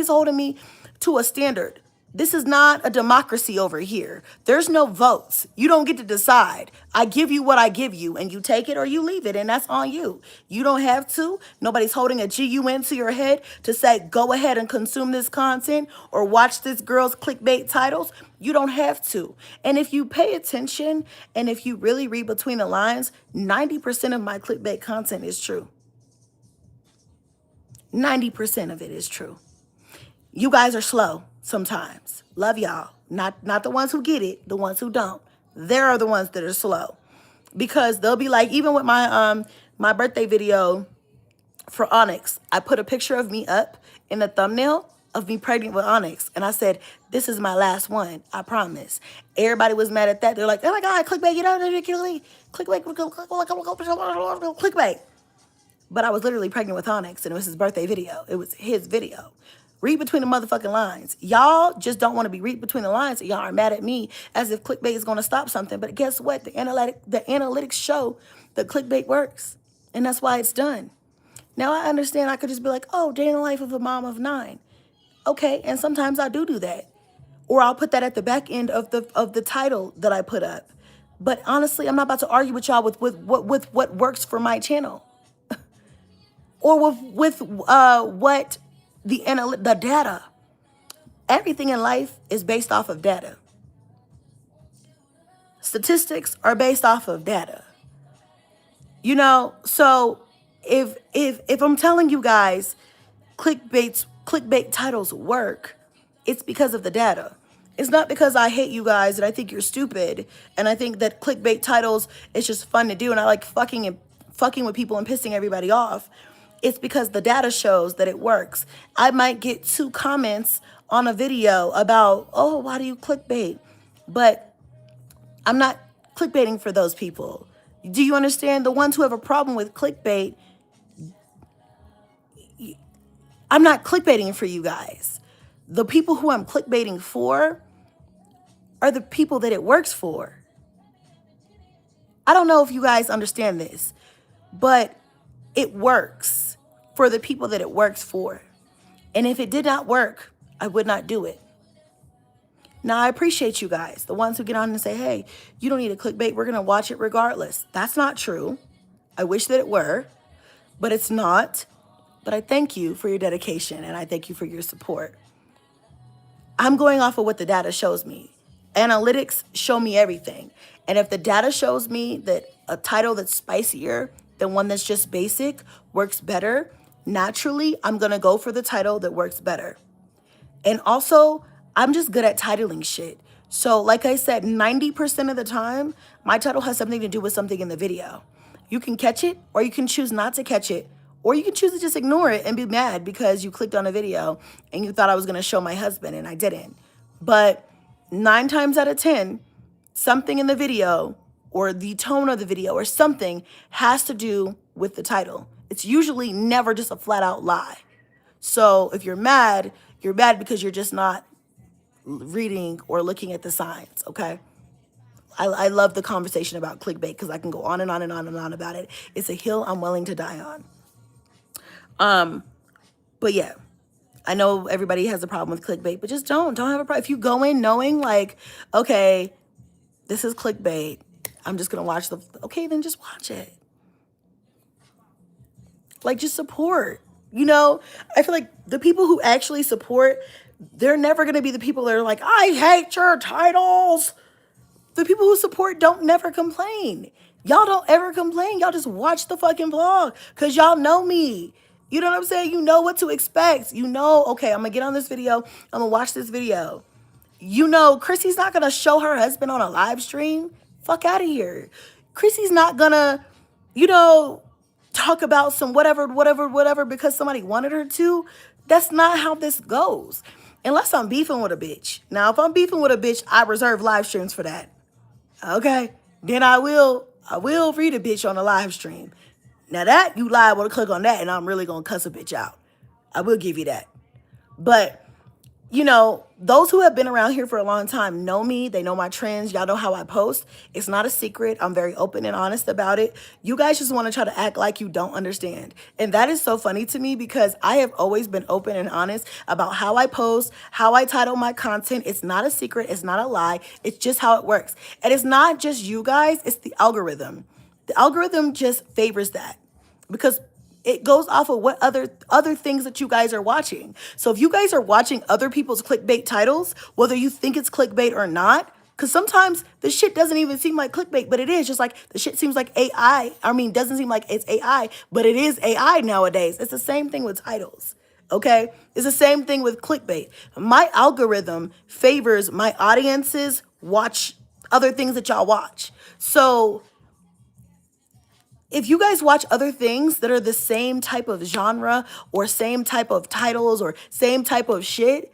holding me to a standard. This is not a democracy over here. There's no votes. You don't get to decide. I give you what I give you, and you take it or you leave it, and that's on you. You don't have to. Nobody's holding a GUN to your head to say, go ahead and consume this content or watch this girl's clickbait titles. You don't have to. And if you pay attention and if you really read between the lines, 90% of my clickbait content is true. 90% of it is true. You guys are slow sometimes. Love y'all. Not the ones who get it, the ones who don't. They're the ones that are slow. Because they'll be like, even with my birthday video for Onyx, I put a picture of me up in the thumbnail of me pregnant with Onyx. And I said, this is my last one, I promise. Everybody was mad at that. They're like, oh my God, clickbait, you know, clickbait. But I was literally pregnant with Onyx, and it was his birthday video. It was his video. Read between the motherfucking lines. Y'all just don't want to be read between the lines. Y'all are mad at me as if clickbait is going to stop something. But guess what? The analytics show that clickbait works, and that's why it's done. Now I understand I could just be like, oh, day in the life of a mom of 9. Okay, and sometimes I do that. Or I'll put that at the back end of the title that I put up. But honestly, I'm not about to argue with y'all with what works for my channel. Or with what the data. Everything in life is based off of data. Statistics are based off of data. You know, so if I'm telling you guys clickbait titles work, it's because of the data. It's not because I hate you guys and I think you're stupid and I think that clickbait titles is just fun to do and I like fucking with people and pissing everybody off. It's because the data shows that it works. I might get 2 comments on a video about, oh, why do you clickbait? But I'm not clickbaiting for those people. Do you understand? The ones who have a problem with clickbait, I'm not clickbaiting for you guys. The people who I'm clickbaiting for are the people that it works for. I don't know if you guys understand this, but it works for the people that it works for. And if it did not work, I would not do it. Now, I appreciate you guys, the ones who get on and say, hey, you don't need a clickbait. We're going to watch it regardless. That's not true. I wish that it were, but it's not. But I thank you for your dedication and I thank you for your support. I'm going off of what the data shows me. Analytics show me everything. And if the data shows me that a title that's spicier than one that's just basic works better, naturally, I'm going to go for the title that works better. And also, I'm just good at titling shit. So like I said, 90% of the time, my title has something to do with something in the video. You can catch it or you can choose not to catch it. Or you can choose to just ignore it and be mad because you clicked on a video and you thought I was going to show my husband and I didn't. But 9 times out of 10, something in the video or the tone of the video or something has to do with the title. It's usually never just a flat out lie. So if you're mad because you're just not reading or looking at the signs, okay? I love the conversation about clickbait because I can go on and on and on and on about it. It's a hill I'm willing to die on. But yeah, I know everybody has a problem with clickbait, but just don't have a problem. If you go in knowing like, okay, this is clickbait, I'm just going to watch okay, then just watch it. Like, just support. You know, I feel like the people who actually support, they're never going to be the people that are like, I hate your titles. The people who support don't never complain. Y'all don't ever complain. Y'all just watch the fucking vlog because y'all know me. You know what I'm saying? You know what to expect. You know, okay, I'm going to get on this video. I'm going to watch this video. You know, Chrissy's not going to show her husband on a live stream. Fuck out of here. Chrissy's not going to, you know, talk about some whatever because somebody wanted her to. That's not how this goes. Unless I'm beefing with a bitch. Now, if I'm beefing with a bitch, I reserve live streams for that. Okay? Then I will read a bitch on a live stream. Now that, you liable to click on that and I'm really going to cuss a bitch out. I will give you that. But, you know, those who have been around here for a long time know me. They know my trends. Y'all know how I post. It's not a secret. I'm very open and honest about it. You guys just want to try to act like you don't understand. And that is so funny to me because I have always been open and honest about how I post, how I title my content. It's not a secret. It's not a lie. It's just how it works. And it's not just you guys. It's the algorithm. The algorithm just favors that because it goes off of what other things that you guys are watching. So if you guys are watching other people's clickbait titles, whether you think it's clickbait or not, because sometimes the shit doesn't even seem like clickbait, but it is. Just like the shit seems like AI. I mean, doesn't seem like it's AI, but it is AI nowadays. It's the same thing with titles, okay? It's the same thing with clickbait. My algorithm favors my audiences watch other things that y'all watch. So if you guys watch other things that are the same type of genre or same type of titles or same type of shit,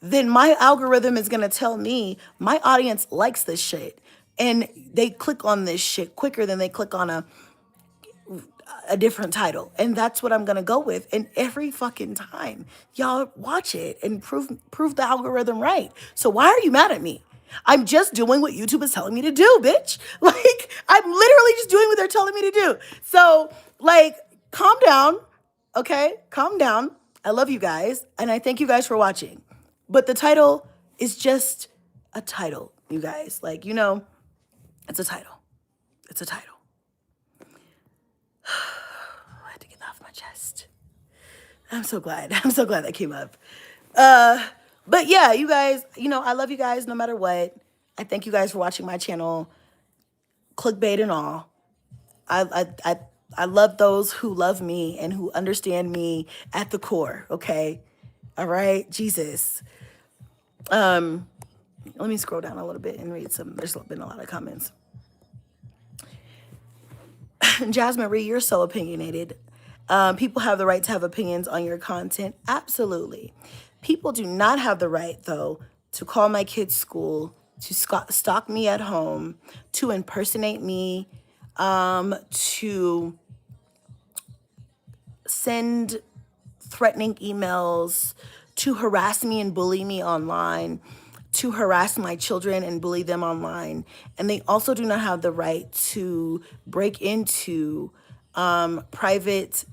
then my algorithm is going to tell me my audience likes this shit. And they click on this shit quicker than they click on a different title. And that's what I'm going to go with. And every fucking time, y'all watch it and prove the algorithm right. So why are you mad at me? I'm just doing what YouTube is telling me to do, bitch. Like, I'm literally just doing what they're telling me to do. So, like, calm down, okay? Calm down. I love you guys, and I thank you guys for watching. But the title is just a title, you guys. Like, you know, it's a title. It's a title. I had to get that off my chest. I'm so glad. I'm so glad that came up. But yeah, you guys, you know, I love you guys no matter what. I thank you guys for watching my channel, clickbait and all. I love those who love me and who understand me at the core, okay? All right? Jesus. Let me scroll down a little bit and read some. There's been a lot of comments. Jasmine Ree, you're so opinionated. People have the right to have opinions on your content. Absolutely. People do not have the right, though, to call my kids' school, to stalk me at home, to impersonate me, to send threatening emails, to harass me and bully me online, to harass my children and bully them online. And they also do not have the right to break into private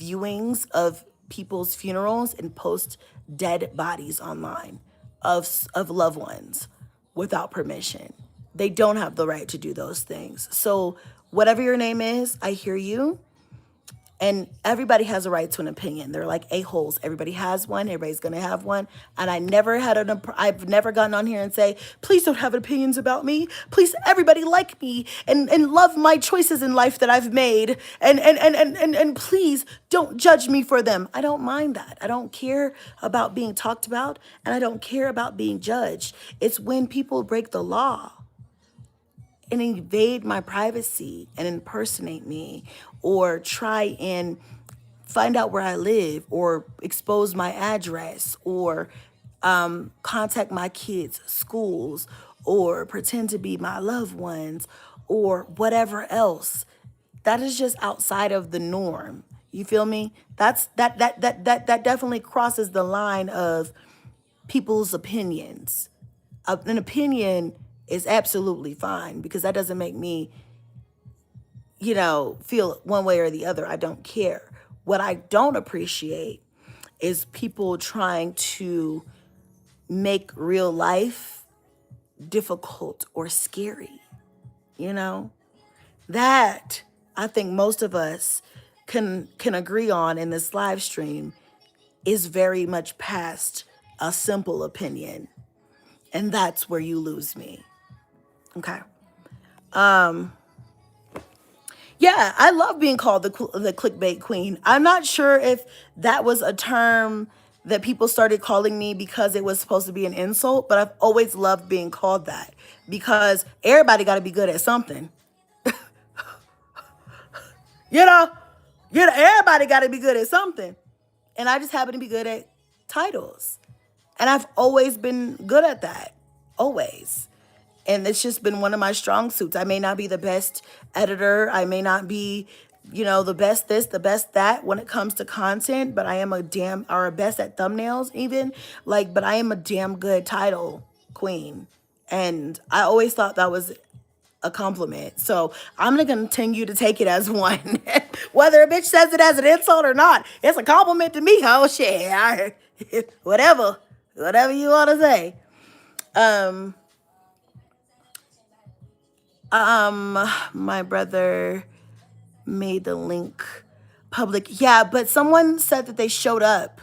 viewings of people's funerals and post dead bodies online. of loved ones without permission. They don't have the right to do those things. So whatever your name is, I hear you. And everybody has a right to an opinion. They're like a-holes. Everybody has one. Everybody's going to have one. And I've never gotten on here and say, please don't have opinions about me. Please, everybody like me and love my choices in life that I've made. And please don't judge me for them. I don't mind that. I don't care about being talked about, and I don't care about being judged. It's when people break the law and invade my privacy and impersonate me or try and find out where I live or expose my address or contact my kids' schools or pretend to be my loved ones or whatever else. That is just outside of the norm. You feel me? That definitely crosses the line of people's opinions. An opinion is absolutely fine because that doesn't make me, feel one way or the other. I don't care. What I don't appreciate is people trying to make real life difficult or scary. That I think most of us can agree on in this live stream is very much past a simple opinion. And that's where you lose me. Okay. Yeah, I love being called the clickbait queen. I'm not sure if that was a term that people started calling me because it was supposed to be an insult, but I've always loved being called that because everybody got to be good at something. you know, everybody got to be good at something. And I just happen to be good at titles. And I've always been good at that. Always. And it's just been one of my strong suits. I may not be the best editor. I may not be, the best this, the best that when it comes to content, but I am a best at thumbnails even. But I am a damn good title queen. And I always thought that was a compliment. So I'm going to continue to take it as one. Whether a bitch says it as an insult or not, it's a compliment to me. Oh, shit. Whatever you want to say. My brother made the link public. Yeah, but someone said that they showed up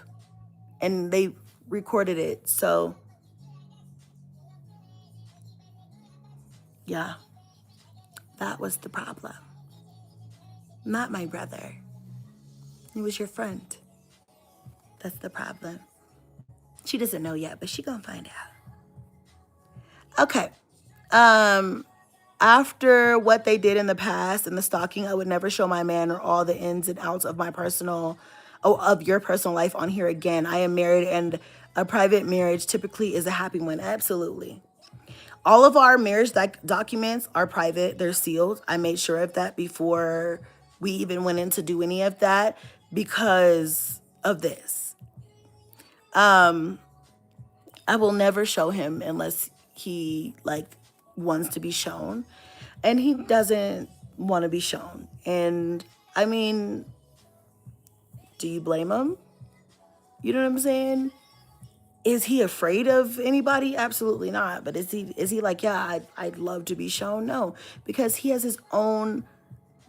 and they recorded it. So, yeah, that was the problem. Not my brother. It was your friend. That's the problem. She doesn't know yet, but she gonna find out. Okay. After what they did in the past and the stalking, I would never show my man or all the ins and outs of of your personal life on here again. I am married, and a private marriage typically is a happy one. Absolutely. All of our marriage documents are private. They're sealed. I made sure of that before we even went in to do any of that because of this. I will never show him unless he wants to be shown, and he doesn't want to be shown. And I mean, do you blame him? You know what I'm saying? Is he afraid of anybody? Absolutely not. But is he like, yeah, I'd love to be shown? No, because he has his own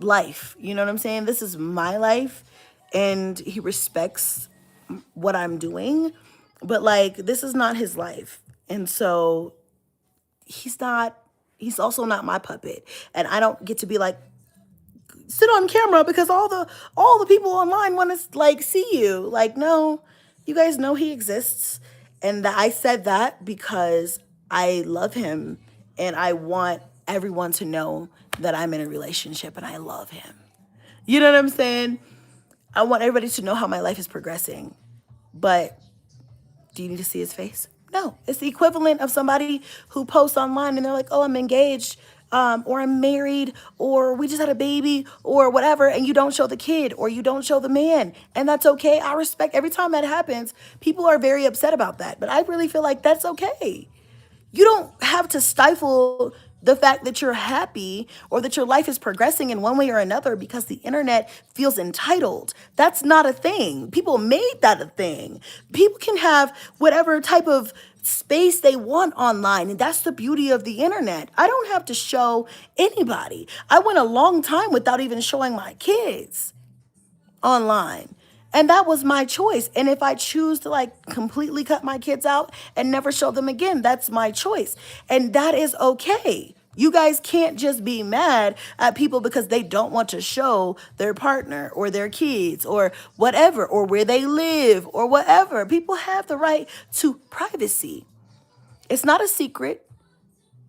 life. You know what I'm saying? This is my life, and he respects what I'm doing, but this is not his life. And so he's also not my puppet. And I don't get to be sit on camera because all the people online want to see you. No, you guys know he exists. And I said that because I love him and I want everyone to know that I'm in a relationship and I love him. You know what I'm saying? I want everybody to know how my life is progressing. But do you need to see his face? No, it's the equivalent of somebody who posts online and they're like, oh, I'm engaged, or I'm married, or we just had a baby, or whatever, and you don't show the kid, or you don't show the man, and that's okay. I respect every time that happens. People are very upset about that, but I really feel like that's okay. You don't have to stifle the fact that you're happy or that your life is progressing in one way or another because the internet feels entitled. That's not a thing. People made that a thing. People can have whatever type of space they want online. And that's the beauty of the internet. I don't have to show anybody. I went a long time without even showing my kids online. And that was my choice. And if I choose to like completely cut my kids out and never show them again, that's my choice. And that is okay. You guys can't just be mad at people because they don't want to show their partner or their kids or whatever, or where they live or whatever. People have the right to privacy. It's not a secret.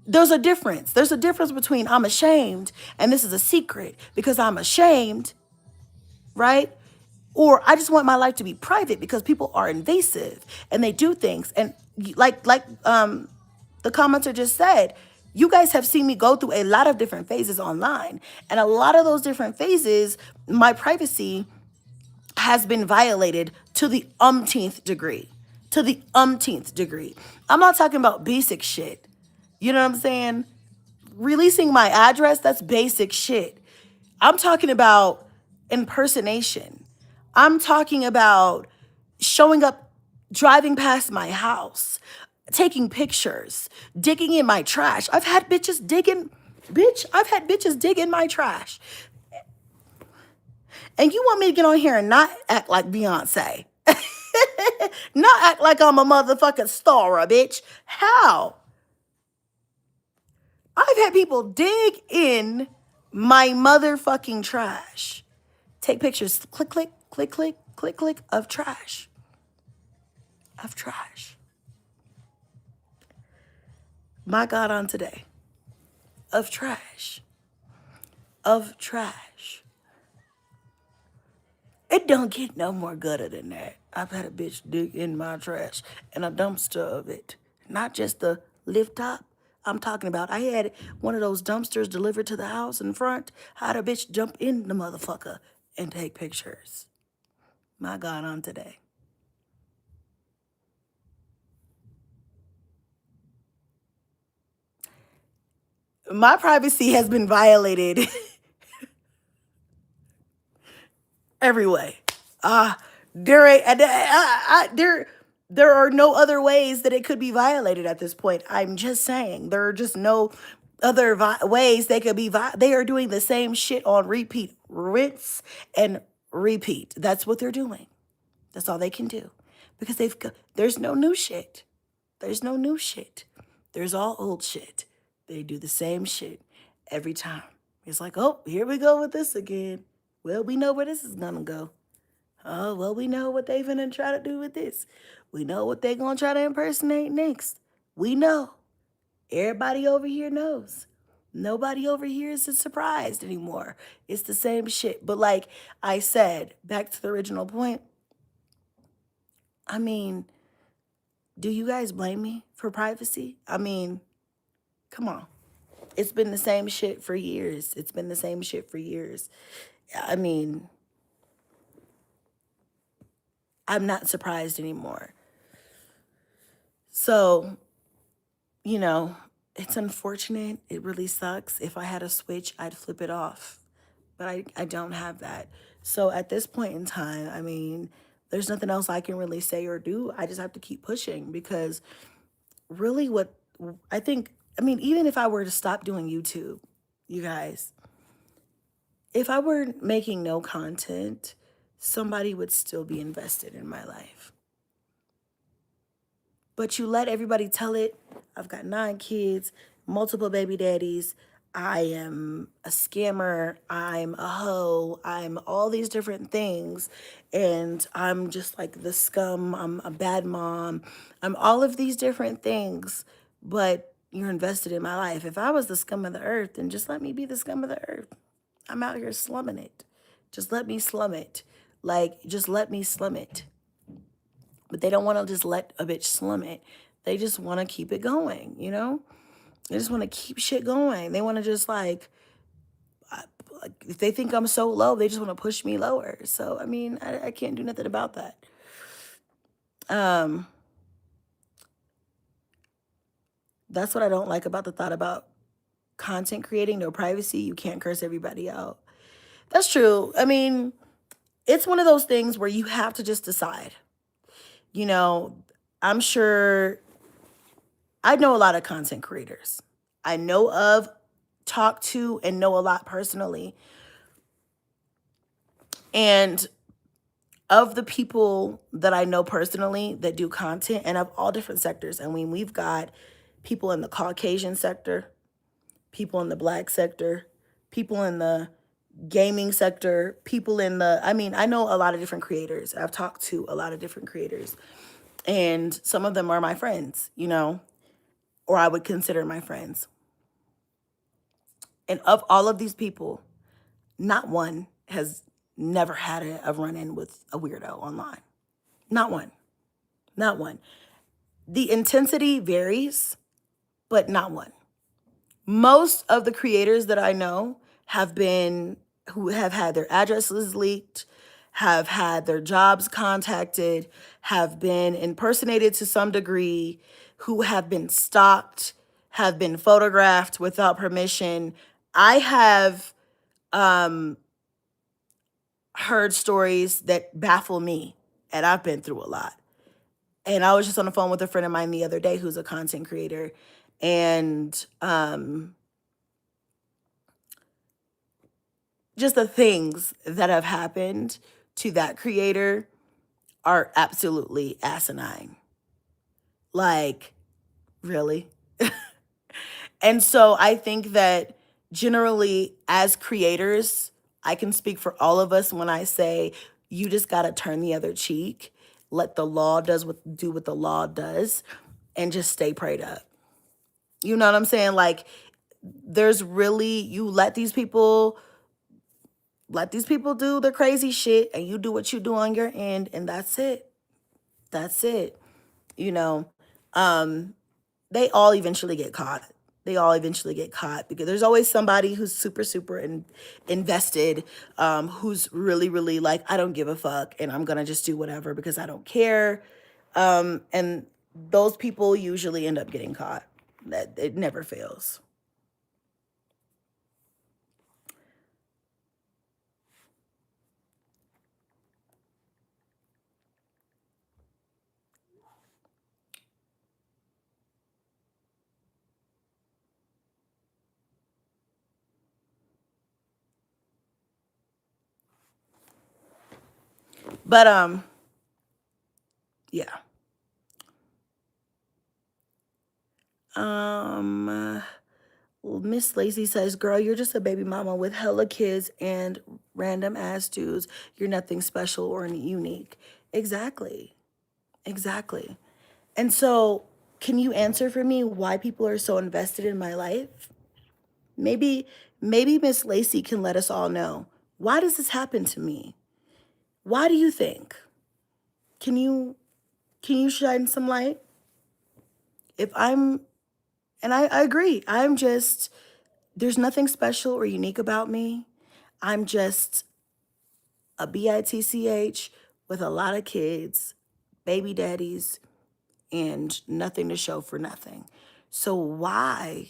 There's a difference. There's a difference between I'm ashamed and this is a secret because I'm ashamed, right? Or I just want my life to be private because people are invasive and they do things. And like the commenter just said, you guys have seen me go through a lot of different phases online. And a lot of those different phases, my privacy has been violated to the umpteenth degree. To the umpteenth degree. I'm not talking about basic shit. You know what I'm saying? Releasing my address, that's basic shit. I'm talking about impersonation. I'm talking about showing up, driving past my house, taking pictures, digging in my trash. I've had bitches dig in my trash. And you want me to get on here and not act like Beyonce? Not act like I'm a motherfucking star, bitch. How? I've had people dig in my motherfucking trash. Take pictures. Click, click, click, click, click, click of trash. Of trash. My God, on today. Of trash. Of trash. It don't get no more gooder than that. I've had a bitch dig in my trash and a dumpster of it. Not just the lift top. I'm talking about I had one of those dumpsters delivered to the house in front. I had a bitch jump in the motherfucker and take pictures. My God, on today. My privacy has been violated every way. There are no other ways that it could be violated at this point. I'm just saying there are just no other ways they could be. They are doing the same shit on repeat, rinse and repeat. That's what they're doing. That's all they can do because there's no new shit. There's no new shit. There's all old shit. They do the same shit every time. It's like, oh, here we go with this again. Well, we know where this is gonna go. Oh, well, we know what they finna try to do with this. We know what they gonna try to impersonate next. We know. Everybody over here knows. Nobody over here is surprised anymore. It's the same shit. But like I said, back to the original point, I mean, do you guys blame me for privacy? I mean, come on. It's been the same shit for years. It's been the same shit for years. I mean, I'm not surprised anymore. So, you know, it's unfortunate. It really sucks. If I had a switch, I'd flip it off. But I don't have that. So at this point in time, I mean, there's nothing else I can really say or do. I just have to keep pushing because really what I think, I mean, even if I were to stop doing YouTube, you guys, if I were making no content, somebody would still be invested in my life. But you let everybody tell it. I've got 9 kids, multiple baby daddies. I am a scammer. I'm a hoe. I'm all these different things. And I'm just like the scum. I'm a bad mom. I'm all of these different things. But you're invested in my life. If I was the scum of the earth, then just let me be the scum of the earth. I'm out here slumming it. Just let me slum it. Like, just let me slum it. But they don't want to just let a bitch slum it. They just want to keep it going, you know? They just want to keep shit going. They want to just like, if they think I'm so low, they just want to push me lower. So, I mean, I can't do nothing about that. That's what I don't like about the thought about content creating, no privacy. You can't curse everybody out. That's true. I mean, it's one of those things where you have to just decide. You know, I'm sure I know a lot of content creators. I know of, talk to, and know a lot personally. And of the people that I know personally that do content and of all different sectors, I mean, we've got people in the Caucasian sector, people in the Black sector, people in the gaming sector, people in the, I mean, I know a lot of different creators. I've talked to a lot of different creators, and some of them are my friends, you know, or I would consider my friends. And of all of these people, not one has never had a run-in with a weirdo online. Not one. Not one. The intensity varies, but not one. Most of the creators that I know have been, who have had their addresses leaked, have had their jobs contacted, have been impersonated to some degree, who have been stalked, have been photographed without permission. I have heard stories that baffle me, and I've been through a lot. And I was just on the phone with a friend of mine the other day who's a content creator, and just the things that have happened to that creator are absolutely asinine. Like, really? And so I think that generally, as creators, I can speak for all of us when I say you just got to turn the other cheek, let the law do what the law does, and just stay prayed up. You know what I'm saying? Like, there's really, you let these people do their crazy shit, and you do what you do on your end, and that's it. That's it. You know, they all eventually get caught. They all eventually get caught because there's always somebody who's super invested, who's really like, I don't give a fuck, and I'm gonna just do whatever because I don't care. And those people usually end up getting caught. That it never fails. But yeah. Miss Lacey says, girl, you're just a baby mama with hella kids and random ass dudes. You're nothing special or unique. Exactly. Exactly. And so, can you answer for me why people are so invested in my life? Maybe, maybe Miss Lacey can let us all know. Why does this happen to me? Why do you think? Can you shine some light? If I'm, and I agree, I'm just, there's nothing special or unique about me. I'm just a bitch with a lot of kids, baby daddies, and nothing to show for nothing. So why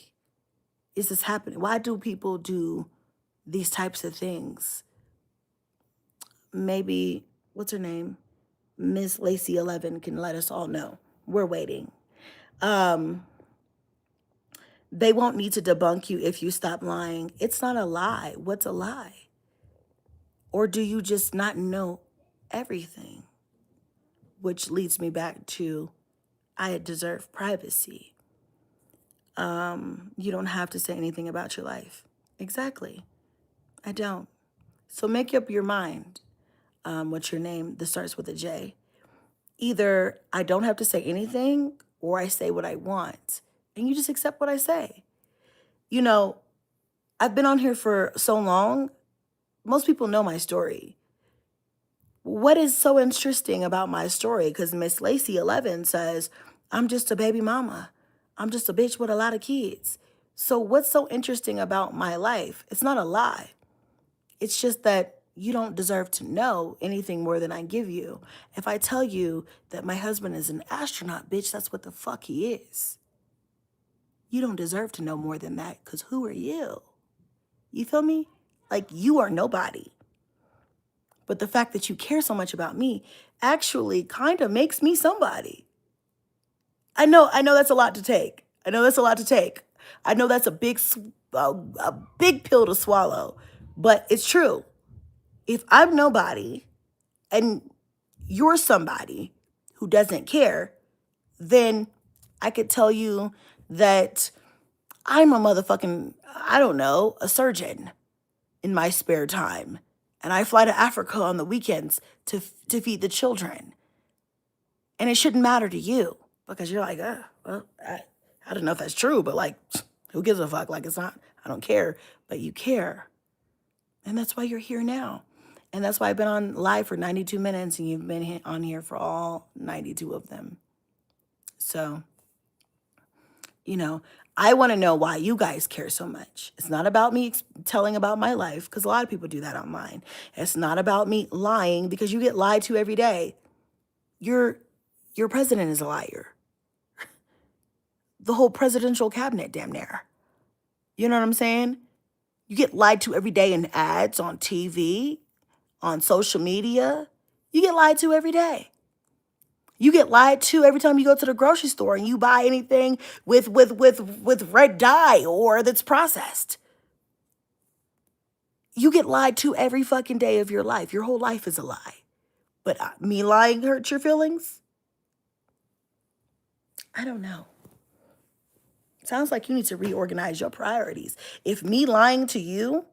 is this happening? Why do people do these types of things? Maybe, what's her name? Miss Lacey 11 can let us all know. We're waiting. They won't need to debunk you if you stop lying. It's not a lie. What's a lie? Or do you just not know everything? Which leads me back to, I deserve privacy. You don't have to say anything about your life. Exactly. I don't. So make up your mind. What's your name that starts with a J? Either I don't have to say anything or I say what I want. And you just accept what I say. You know, I've been on here for so long. Most people know my story. What is so interesting about my story? Because Miss Lacey 11 says, I'm just a baby mama. I'm just a bitch with a lot of kids. So what's so interesting about my life? It's not a lie. It's just that you don't deserve to know anything more than I give you. If I tell you that my husband is an astronaut, bitch, that's what the fuck he is. You don't deserve to know more than that, because who are you? You feel me? Like, you are nobody. But the fact that you care so much about me actually kind of makes me somebody. I know that's a lot to take. I know that's a lot to take. I know that's a big pill to swallow, but it's true. If I'm nobody and you're somebody who doesn't care, then I could tell you that I'm a motherfucking, I don't know, a surgeon in my spare time. And I fly to Africa on the weekends to feed the children. And it shouldn't matter to you because you're like, well, I don't know if that's true, but like, who gives a fuck? Like, it's not, I don't care, but you care. And that's why you're here now. And that's why I've been on live for 92 minutes and you've been on here for all 92 of them. So, you know, I want to know why you guys care so much. It's not about me telling about my life, because a lot of people do that online. It's not about me lying, because you get lied to every day. Your president is a liar. The whole presidential cabinet, damn near. You know what I'm saying? You get lied to every day in ads, on TV, on social media. You get lied to every day. You get lied to every time you go to the grocery store and you buy anything with red dye or that's processed. You get lied to every fucking day of your life. Your whole life is a lie. But me lying hurt your feelings? I don't know. Sounds like you need to reorganize your priorities. If me lying to you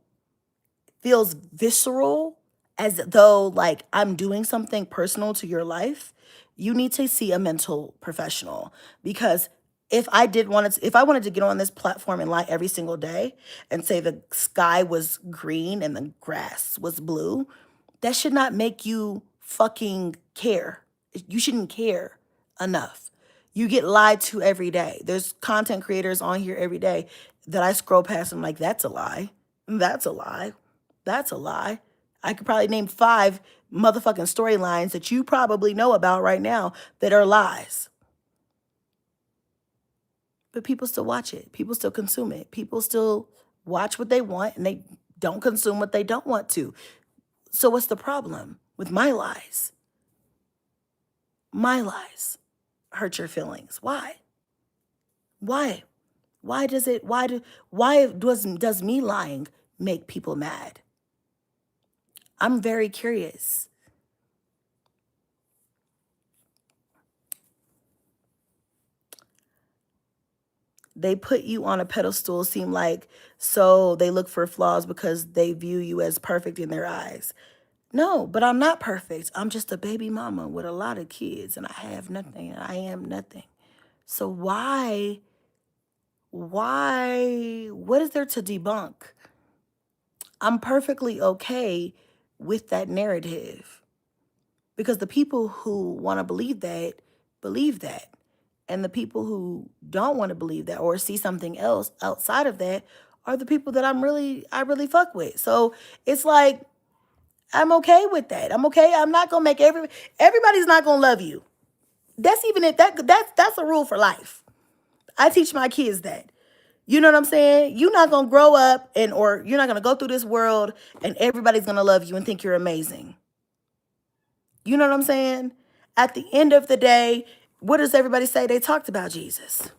feels visceral, as though like I'm doing something personal to your life, you need to see a mental professional. Because if I wanted to get on this platform and lie every single day and say the sky was green and the grass was blue, that should not make you fucking care. You shouldn't care enough. You get lied to every day. There's content creators on here every day that I scroll past and I'm like, that's a lie. That's a lie. That's a lie. I could probably name 5 motherfucking storylines that you probably know about right now that are lies. But people still watch it. People still consume it. People still watch what they want and they don't consume what they don't want to. So what's the problem with my lies? My lies hurt your feelings. Why? Why? Why does me lying make people mad? I'm very curious. They put you on a pedestal, seem like, so they look for flaws because they view you as perfect in their eyes. No, but I'm not perfect. I'm just a baby mama with a lot of kids and I have nothing and I am nothing. So why, what is there to debunk? I'm perfectly okay with that narrative because the people who want to believe that. And the people who don't want to believe that or see something else outside of that are the people that I really fuck with. So it's like, I'm okay with that. I'm okay. I'm not going to make everybody's not going to love you. That's even it. That's a rule for life. I teach my kids that. You know what I'm saying? You're not going to grow up or you're not going to go through this world and everybody's going to love you and think you're amazing. You know what I'm saying? At the end of the day, what does everybody say? They talked about Jesus.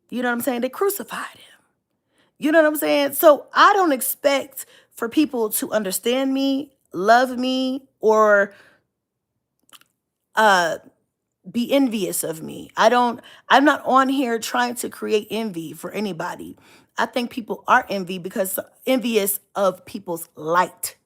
You know what I'm saying? They crucified him. You know what I'm saying? So I don't expect for people to understand me, love me, or be envious of me. I'm not on here trying to create envy for anybody. I think people are envious of people's light.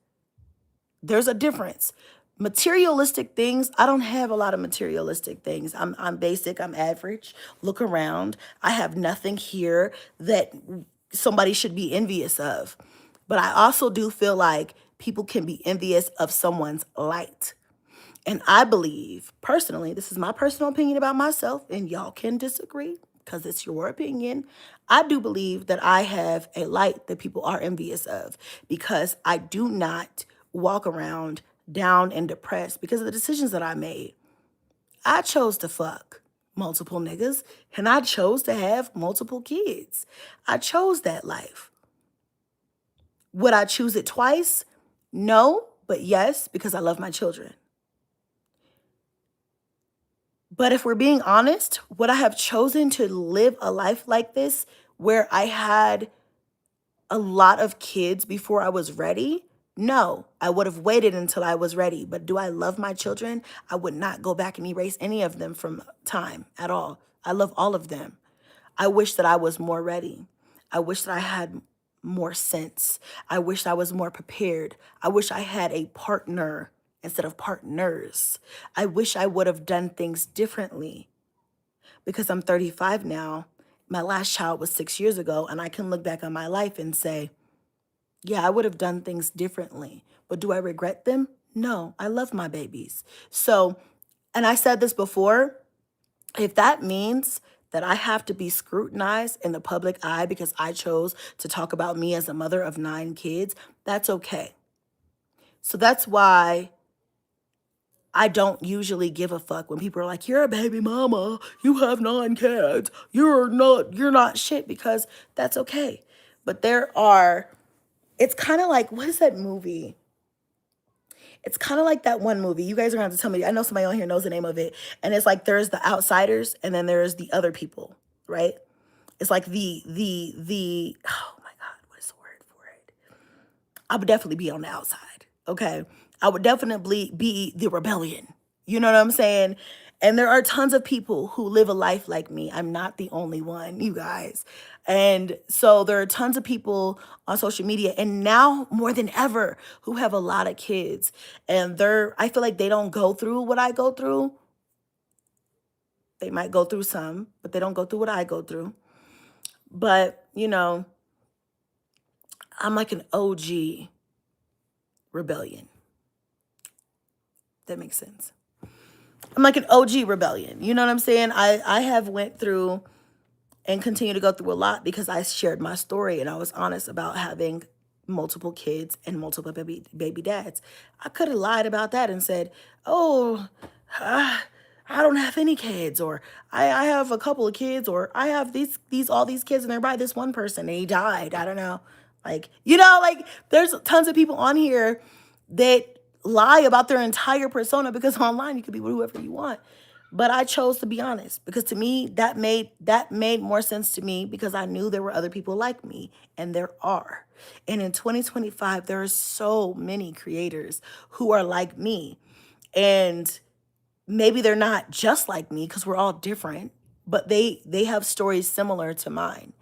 There's a difference. Materialistic things, I don't have a lot of materialistic things. I'm basic, I'm average. Look around. I have nothing here that somebody should be envious of. But I also do feel like people can be envious of someone's light. And I believe, personally, this is my personal opinion about myself, and y'all can disagree because it's your opinion. I do believe that I have a light that people are envious of because I do not walk around down and depressed because of the decisions that I made. I chose to fuck multiple niggas and I chose to have multiple kids. I chose that life. Would I choose it twice? No, but yes, because I love my children. But if we're being honest, would I have chosen to live a life like this where I had a lot of kids before I was ready? No, I would have waited until I was ready. But do I love my children? I would not go back and erase any of them from time at all. I love all of them. I wish that I was more ready. I wish that I had more sense. I wish I was more prepared. I wish I had a partner instead of partners. I wish I would have done things differently because I'm 35 now. My last child was 6 years ago, and I can look back on my life and say, yeah, I would have done things differently. But do I regret them? No, I love my babies. So, and I said this before, if that means that I have to be scrutinized in the public eye because I chose to talk about me as a mother of 9 kids, that's okay. So that's why I don't usually give a fuck when people are like, you're a baby mama, you have 9 kids, you're not shit, because that's okay. But it's kind of like, what is that movie? It's kind of like that one movie. You guys are gonna have to tell me. I know somebody on here knows the name of it. And it's like there's the outsiders and then there's the other people, right? It's like the oh my God, what is the word for it? I would definitely be on the outside. Okay. I would definitely be the rebellion. You know what I'm saying? And there are tons of people who live a life like me. I'm not the only one, you guys. And so there are tons of people on social media, and now more than ever, who have a lot of kids. And I feel like they don't go through what I go through. They might go through some, but they don't go through what I go through. But, I'm like an OG rebellion. That makes sense. I'm like an OG rebellion. You know what I'm saying? I have went through and continue to go through a lot because I shared my story and I was honest about having multiple kids and multiple baby dads. I could have lied about that and said, oh, I don't have any kids, or I have a couple of kids, or I have all these kids and they're by this one person and he died. I don't know. Like, there's tons of people on here that lie about their entire persona, because online you can be with whoever you want. But I chose to be honest because to me that made more sense to me, because I knew there were other people like me, and there are. And in 2025 there are so many creators who are like me, and maybe they're not just like me because we're all different, but they have stories similar to mine,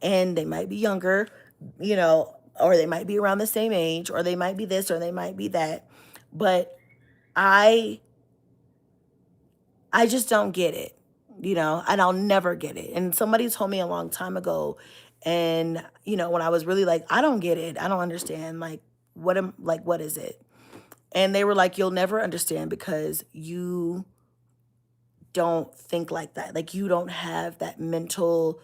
and they might be younger, or they might be around the same age, or they might be this, or they might be that. But I just don't get it, and I'll never get it. And somebody told me a long time ago, and when I was really like, I don't get it, I don't understand, like, what is it? And they were like, you'll never understand because you don't think like that. Like, you don't have that mental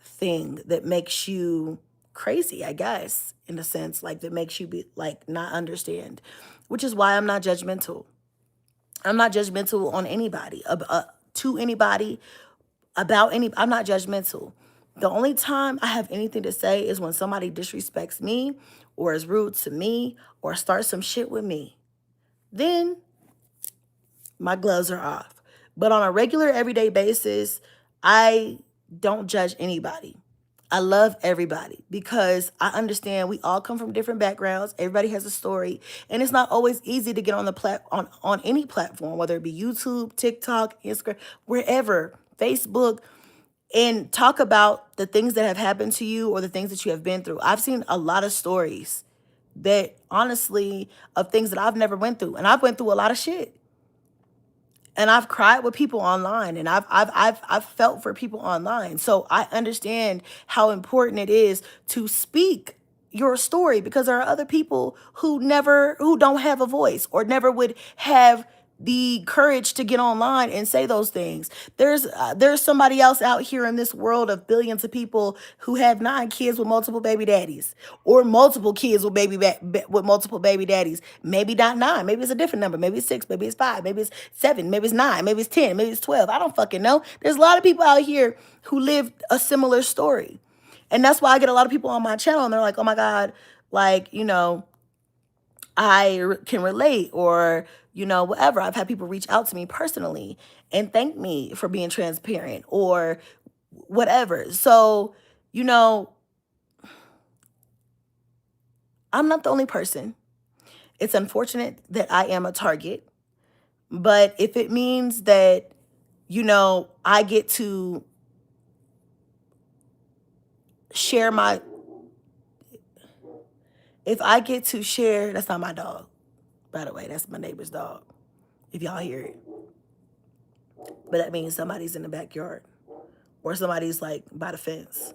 thing that makes you crazy, I guess, in a sense, like that makes you be like not understand, which is why I'm not judgmental. I'm not judgmental on anybody, to anybody, about any. I'm not judgmental. The only time I have anything to say is when somebody disrespects me or is rude to me or starts some shit with me. Then my gloves are off. But on a regular, everyday basis, I don't judge anybody. I love everybody because I understand we all come from different backgrounds. Everybody has a story, and it's not always easy to get on on any platform, whether it be YouTube, TikTok, Instagram, wherever, Facebook, and talk about the things that have happened to you or the things that you have been through. I've seen a lot of stories that honestly of things that I've never went through, and I've went through a lot of shit. And I've cried with people online, and I've felt for people online. So I understand how important it is to speak your story, because there are other people who don't have a voice or never would have the courage to get online and say those things. There's somebody else out here in this world of billions of people who have 9 kids with multiple baby daddies, or multiple kids with with multiple baby daddies. Maybe not 9, maybe it's a different number, maybe it's 6, maybe it's 5, maybe it's 7, maybe it's 9, maybe it's 10, maybe it's 12. I don't fucking know. There's a lot of people out here who live a similar story. And that's why I get a lot of people on my channel and they're like, oh my God, like, I can relate, or, whatever. I've had people reach out to me personally and thank me for being transparent or whatever. So, you know, I'm not the only person. It's unfortunate that I am a target, but if it means that, I get to share if I get to share, that's not my dog, by the way, that's my neighbor's dog, if y'all hear it. But that means somebody's in the backyard or somebody's like by the fence.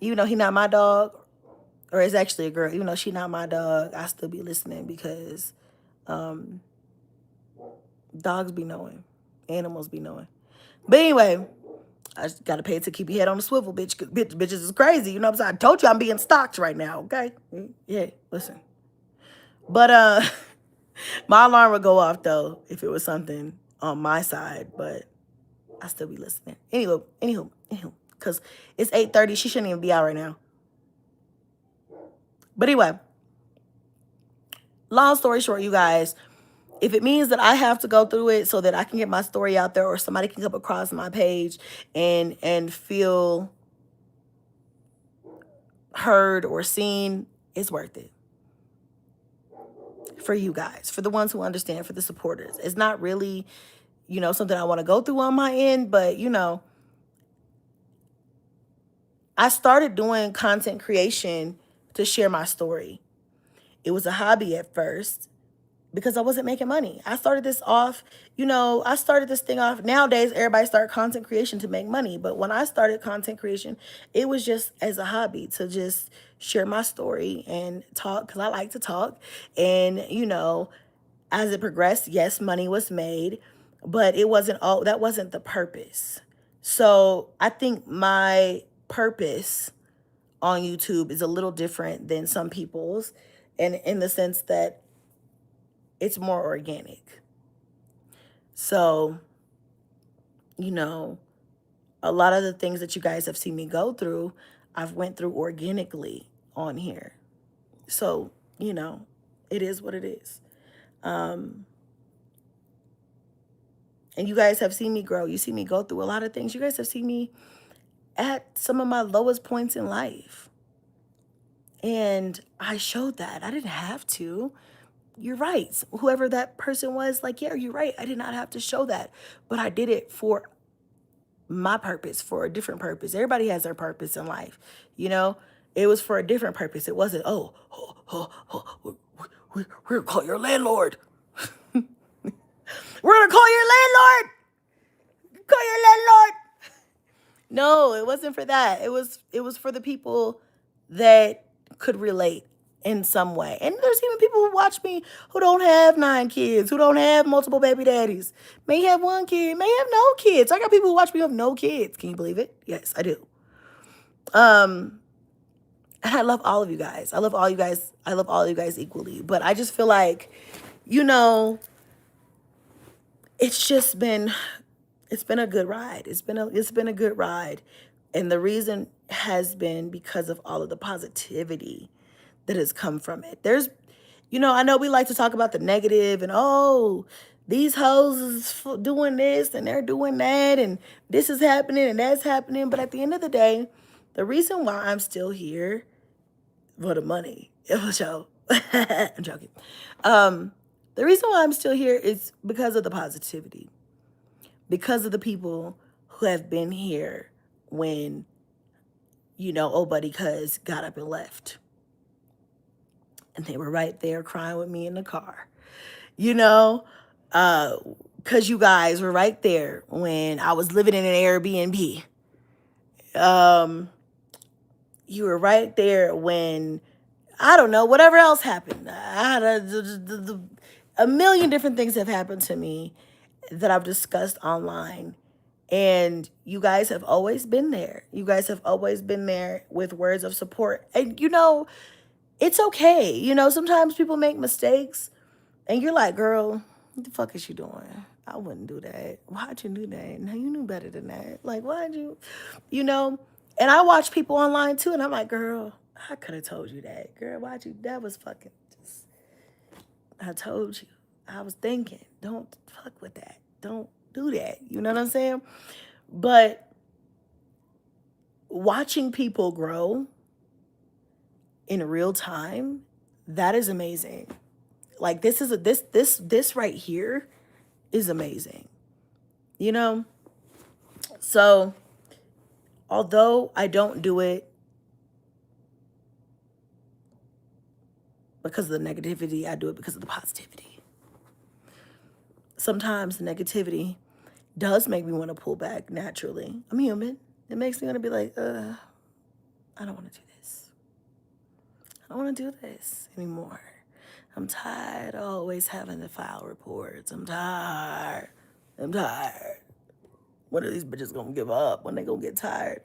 Even though he's not my dog, or it's actually a girl, even though she's not my dog, I still be listening because dogs be knowing, animals be knowing. But anyway, I just gotta pay to keep your head on the swivel, bitch. Bitches is crazy. You know what I'm saying? I told you I'm being stalked right now, okay? Yeah, listen. But my alarm would go off though if it was something on my side, but I still be listening. Anywho, because it's 8:30. She shouldn't even be out right now. But anyway, long story short, you guys, if it means that I have to go through it so that I can get my story out there or somebody can come across my page and feel heard or seen, it's worth it. For you guys, for the ones who understand, for the supporters. It's not really, something I want to go through on my end, but, I started doing content creation to share my story. It was a hobby at first because I wasn't making money. I started this thing off. Nowadays, everybody start content creation to make money. But when I started content creation, it was just as a hobby to just share my story and talk because I like to talk. And, as it progressed, yes, money was made, but that wasn't the purpose. So I think my purpose on YouTube is a little different than some people's, and in the sense that it's more organic. So, a lot of the things that you guys have seen me go through, I've went through organically on here. So, it is what it is. And you guys have seen me grow. You see me go through a lot of things. You guys have seen me at some of my lowest points in life. And I showed that. I didn't have to. You're right. Whoever that person was, like, yeah, you're right. I did not have to show that. But I did it for my purpose, for a different purpose. Everybody has their purpose in life. It was for a different purpose. It wasn't, we're going to call your landlord. We're going to call your landlord. Call your landlord. No, it wasn't for that. It was for the people that could relate in some way. And there's even people who watch me who don't have 9 kids, who don't have multiple baby daddies, may have 1 kid, may have no kids. I got people who watch me who have no kids. Can you believe it? Yes, I do. And I love all of you guys. I love all you guys. I love all of you guys equally. But I just feel like, it's been a good ride. It's been a good ride. And the reason has been because of all of the positivity that has come from it. There's, I know we like to talk about the negative and, these hoes is doing this and they're doing that and this is happening and that's happening. But at the end of the day, the reason why I'm still here for the money, I'm joking. The reason why I'm still here is because of the positivity. Because of the people who have been here when, old buddy cuz got up and left. And they were right there crying with me in the car. Because you guys were right there when I was living in an Airbnb. You were right there when, I don't know, whatever else happened. A million different things have happened to me that I've discussed online. And you guys have always been there. You guys have always been there with words of support. And, it's okay. Sometimes people make mistakes. And you're like, girl, what the fuck is she doing? I wouldn't do that. Why'd you do that? Now you knew better than that. Like, why'd you, And I watch people online too. And I'm like, girl, I could have told you that. Girl, why'd you, that was fucking just, I told you. I was thinking, don't fuck with that. Don't do that. You know what I'm saying? But watching people grow in real time, that is amazing. Like this right here is amazing. You know? So although I don't do it because of the negativity, I do it because of the positivity. Sometimes the negativity does make me want to pull back naturally. I'm human. It makes me want to be like, I don't want to do this. I don't want to do this anymore. I'm tired of always having to file reports. I'm tired. When are these bitches gonna give up? When they gonna get tired?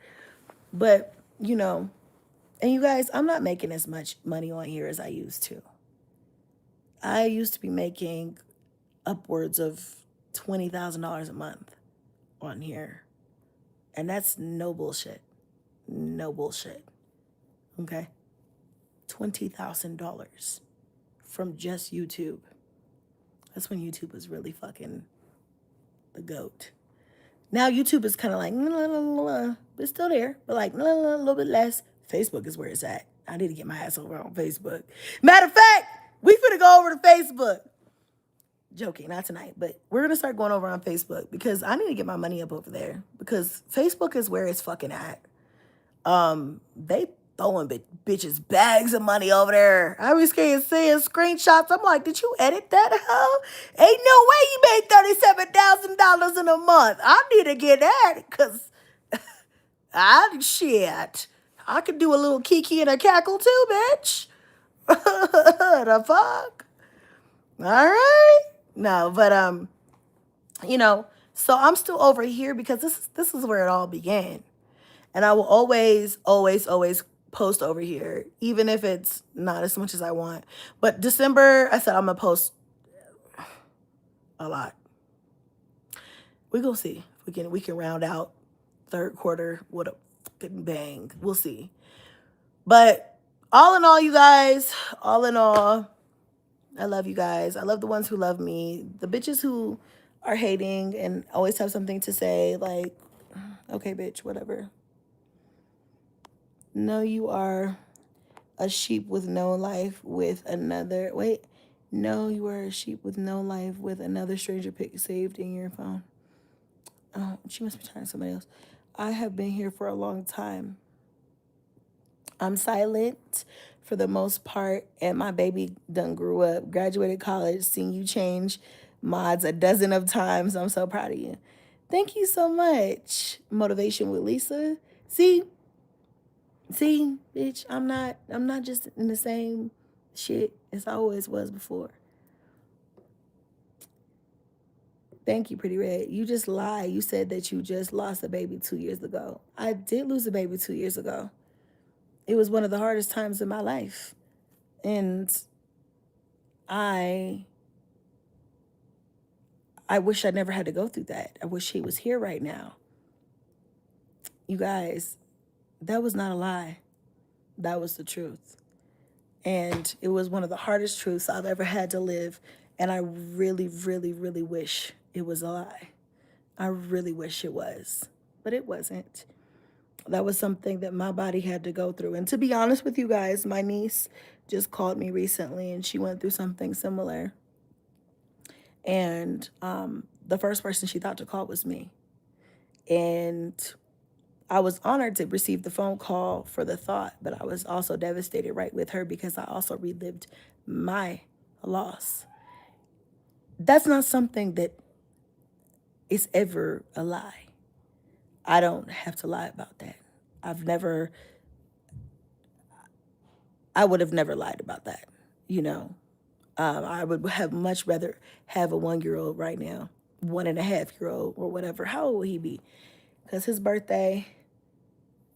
But, you know, and you guys, I'm not making as much money on here as I used to. I used to be making upwards of $20,000 a month on here. And that's no bullshit. No bullshit. Okay? $20,000 from just YouTube. That's when YouTube was really fucking the GOAT. Now YouTube is kind of like, but it's still there, but like, a little bit less. Facebook is where it's at. I need to get my ass over on Facebook. Matter of fact, we finna go over to Facebook. Joking, not tonight, but we're gonna start going over on Facebook because I need to get my money up over there because Facebook is where it's fucking at. They throwing bitches bags of money over there. I was scared seeing screenshots. I'm like, did you edit that hell? Ain't no way you made $37,000 in a month. I need to get that because shit. I could do a little kiki and a cackle too, bitch. The fuck? All right. No, but you know, so I'm still over here because this is where it all began. And I will always post over here, even if it's not as much as I want. But December, I said I'm gonna post a lot. We gonna see if we can round out third quarter with a fucking bang. We'll see. But all in all, you guys, all in all, I love you guys. I love the ones who love me. The bitches who are hating and always have something to say, like, okay, bitch, whatever. No, you are a sheep with no life with another. Wait, no, you are a sheep with no life with another stranger pic saved in your phone. Oh, she must be talking to somebody else. I have been here for a long time. I'm silent for the most part, and my baby done grew up, graduated college, seen you change mods a dozen of times. I'm so proud of you. Thank you so much. Motivation with Lisa. See, bitch, I'm not just in the same shit as I always was before. Thank you, Pretty Red. You just lied. You said that you just lost a baby 2 years ago. I did lose a baby 2 years ago. It was one of the hardest times in my life. And I wish I never had to go through that. I wish he was here right now. You guys, that was not a lie. That was the truth. And it was one of the hardest truths I've ever had to live. And I really, really, really wish it was a lie. I really wish it was. But it wasn't. That was something that my body had to go through. And to be honest with you guys, my niece just called me recently and she went through something similar. And the first person she thought to call was me. And I was honored to receive the phone call for the thought, but I was also devastated right with her because I also relived my loss. That's not something that is ever a lie. I don't have to lie about that. I would have never lied about that, you know. I would have much rather have a 1-year-old right now, 1.5-year-old or whatever. How old would he be? Because his birthday,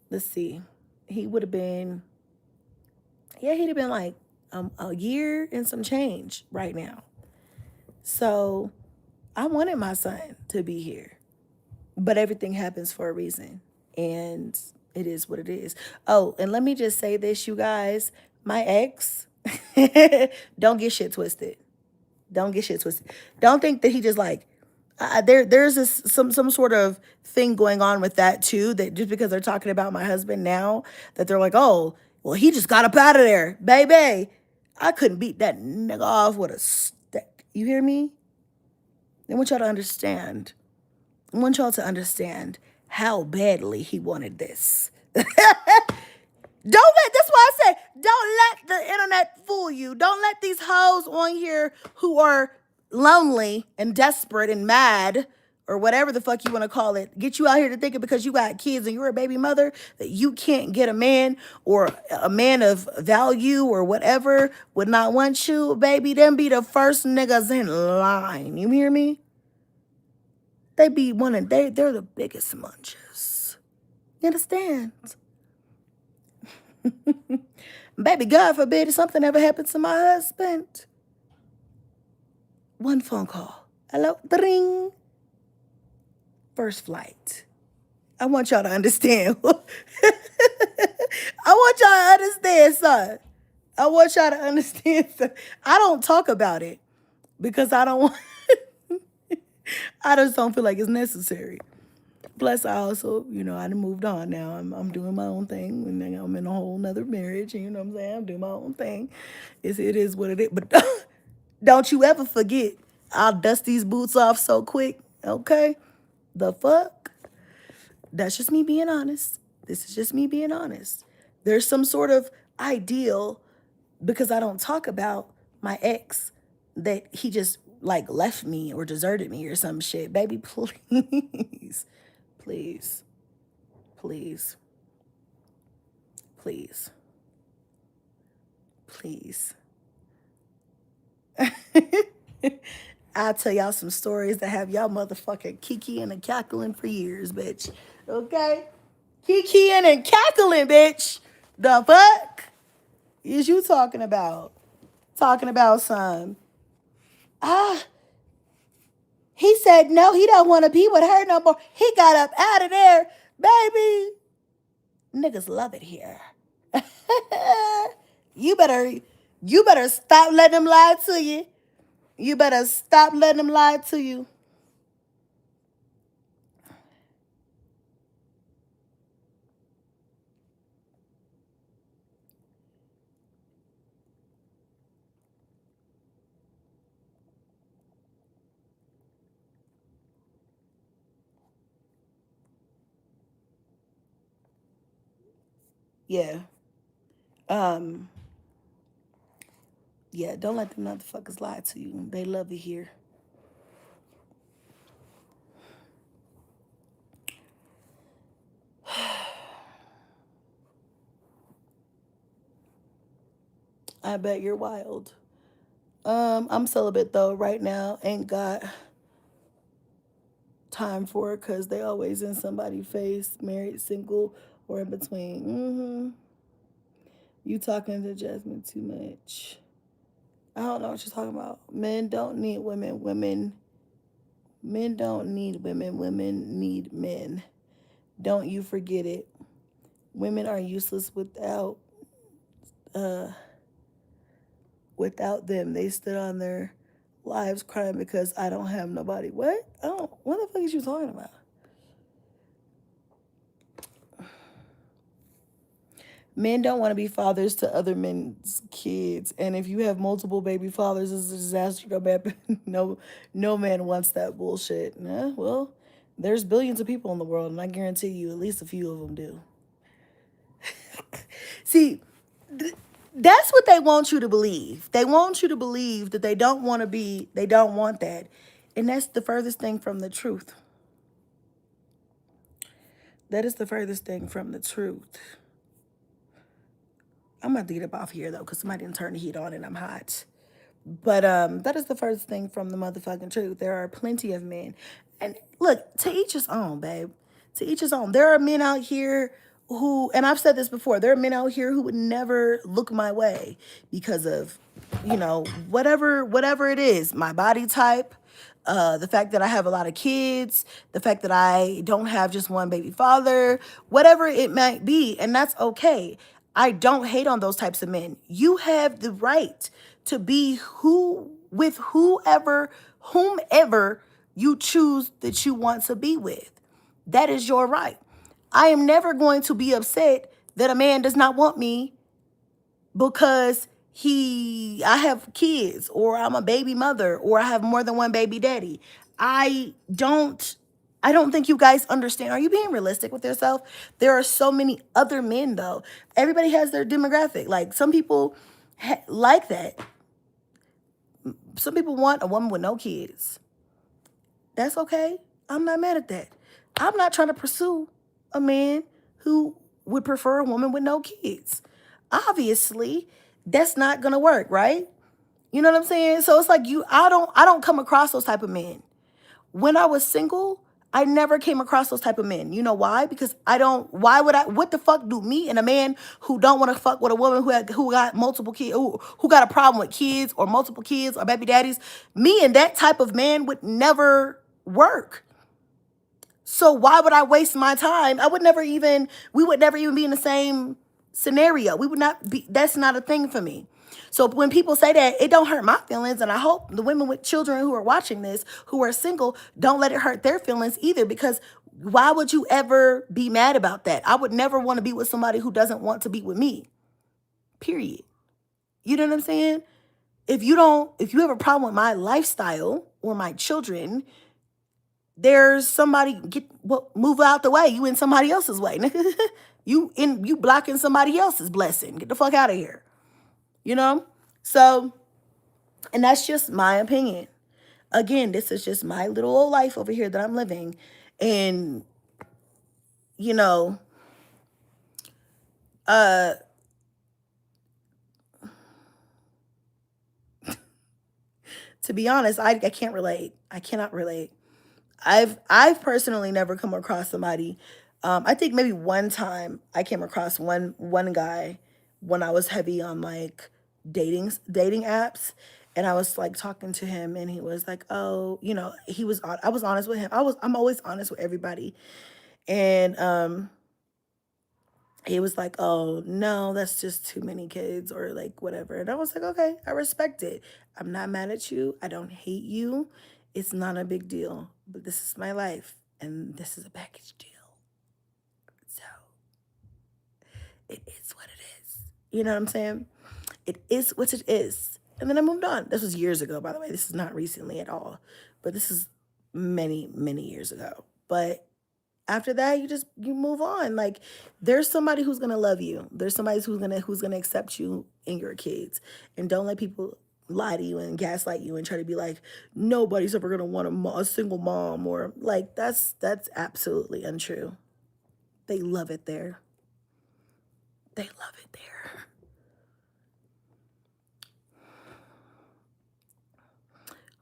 let's see, he'd have been like a year and some change right now. So I wanted my son to be here, but everything happens for a reason, and it is what it is. Oh, and let me just say this, you guys, my ex, don't get shit twisted. Don't get shit twisted. Don't think that he just like, There's some sort of thing going on with that too. That just because they're talking about my husband now, that they're like, oh, well, he just got up out of there, baby. I couldn't beat that nigga off with a stick. You hear me? I want y'all to understand. I want y'all to understand how badly he wanted this. Don't let, that's why I say, don't let the internet fool you. Don't let these hoes on here who are lonely and desperate and mad or whatever the fuck you want to call it, get you out here to thinking because you got kids and you're a baby mother that you can't get a man or a man of value or whatever would not want you, baby. Them be the first niggas in line. You hear me? They be they're the biggest munches. You understand? Baby, God forbid if something ever happens to my husband. One phone call. Hello? Ding. First flight. I want y'all to understand. I want y'all to understand, son. I want y'all to understand, son. I don't talk about it because I don't want I just don't feel like it's necessary. Plus, I also, I done moved on now. I'm doing my own thing. And I'm in a whole nother marriage. You know what I'm saying? I'm doing my own thing. It is what it is. But don't you ever forget, I'll dust these boots off so quick. Okay? The fuck? That's just me being honest. This is just me being honest. There's some sort of ideal because I don't talk about my ex that he just like left me or deserted me or some shit. Baby, please. Please, please, please, please. I'll tell y'all some stories that have y'all motherfucking kikiing and cackling for years, bitch. Okay? Kikiing and cackling, bitch. The fuck is you talking about? Talking about some. He said no, he don't want to be with her no more. He got up out of there, baby. Niggas love it here. you better stop letting them lie to you. You better stop letting them lie to you. Yeah. Um, yeah, don't let them motherfuckers lie to you. They love it here. I bet you're wild. I'm celibate though right now. Ain't got time for it because they always in somebody's face, married, single, or in between. You talking to Jasmine too much. I don't know what you're talking about. Men don't need women. Men don't need women. Women need men. Don't you forget it. Women are useless uh without them. They stood on their lives crying because I don't have nobody. What? Oh, what the fuck is you talking about? Men don't want to be fathers to other men's kids, and if you have multiple baby fathers, it's a disaster. No man wants that bullshit. Well, there's billions of people in the world, and I guarantee you, at least a few of them do. See, that's what they want you to believe. They want you to believe that they don't want that, and that's the furthest thing from the truth. That is the furthest thing from the truth. I'm gonna get up off here though, because somebody didn't turn the heat on and I'm hot. But that is the first thing from the motherfucking truth. There are plenty of men. And look, to each his own, babe. To each his own. There are men out here who, and I've said this before, there are men out here who would never look my way because of, whatever it is, my body type, the fact that I have a lot of kids, the fact that I don't have just one baby father, whatever it might be, and that's okay. I don't hate on those types of men. You have the right to be whomever you choose that you want to be with. That is your right. I am never going to be upset that a man does not want me because I have kids, or I'm a baby mother, or I have more than one baby daddy. I don't I don't think you guys understand. Are you being realistic with yourself? There are so many other men though. Everybody has their demographic. Like some people like that. Some people want a woman with no kids. That's okay. I'm not mad at that. I'm not trying to pursue a man who would prefer a woman with no kids. Obviously, that's not gonna work, right? You know what I'm saying? So it's like I don't come across those type of men. When I was single, I never came across those type of men. You know why? Because why would I, what the fuck do me and a man who don't want to fuck with a woman who got multiple kids, who got a problem with kids or multiple kids or baby daddies, me and that type of man would never work. So why would I waste my time? We would never even be in the same scenario. We would not be, that's not a thing for me. So when people say that, it don't hurt my feelings. And I hope the women with children who are watching this, who are single, don't let it hurt their feelings either, because why would you ever be mad about that? I would never want to be with somebody who doesn't want to be with me, period. You know what I'm saying? If you have a problem with my lifestyle or my children, there's somebody move out the way. You in somebody else's way. You blocking somebody else's blessing. Get the fuck out of here. You know? So, and that's just my opinion. Again, this is just my little old life over here that I'm living. And, you know, to be honest, I can't relate. I cannot relate. I've personally never come across somebody. I think maybe one time I came across one guy when I was heavy on like dating apps, and I was like talking to him, and he was like, "Oh, I was honest with him. I'm always honest with everybody," and he was like, "Oh no, that's just too many kids," or like whatever. And I was like, "Okay, I respect it. I'm not mad at you. I don't hate you. It's not a big deal. But this is my life, and this is a package deal. So it is what it is." You know what I'm saying? It is what it is. And then I moved on. This was years ago, by the way. This is not recently at all, but this is many, many years ago. But after that, you move on. Like there's somebody who's gonna love you. There's somebody who's gonna accept you and your kids. And don't let people lie to you and gaslight you and try to be like, nobody's ever gonna want a single mom, or like that's absolutely untrue. They love it there. They love it there.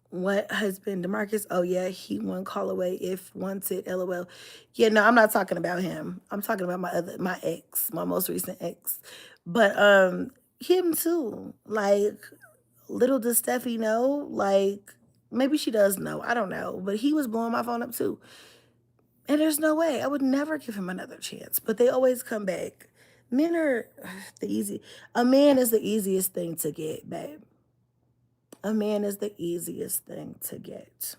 What husband? DeMarcus? Oh yeah, he one call away if wanted. LOL. Yeah, no, I'm not talking about him. I'm talking about my ex, my most recent ex. But him too. Like little does Steffi know. Like maybe she does know. I don't know. But he was blowing my phone up too. And there's no way. I would never give him another chance. But they always come back. Men are a man is the easiest thing to get, babe. A man is the easiest thing to get.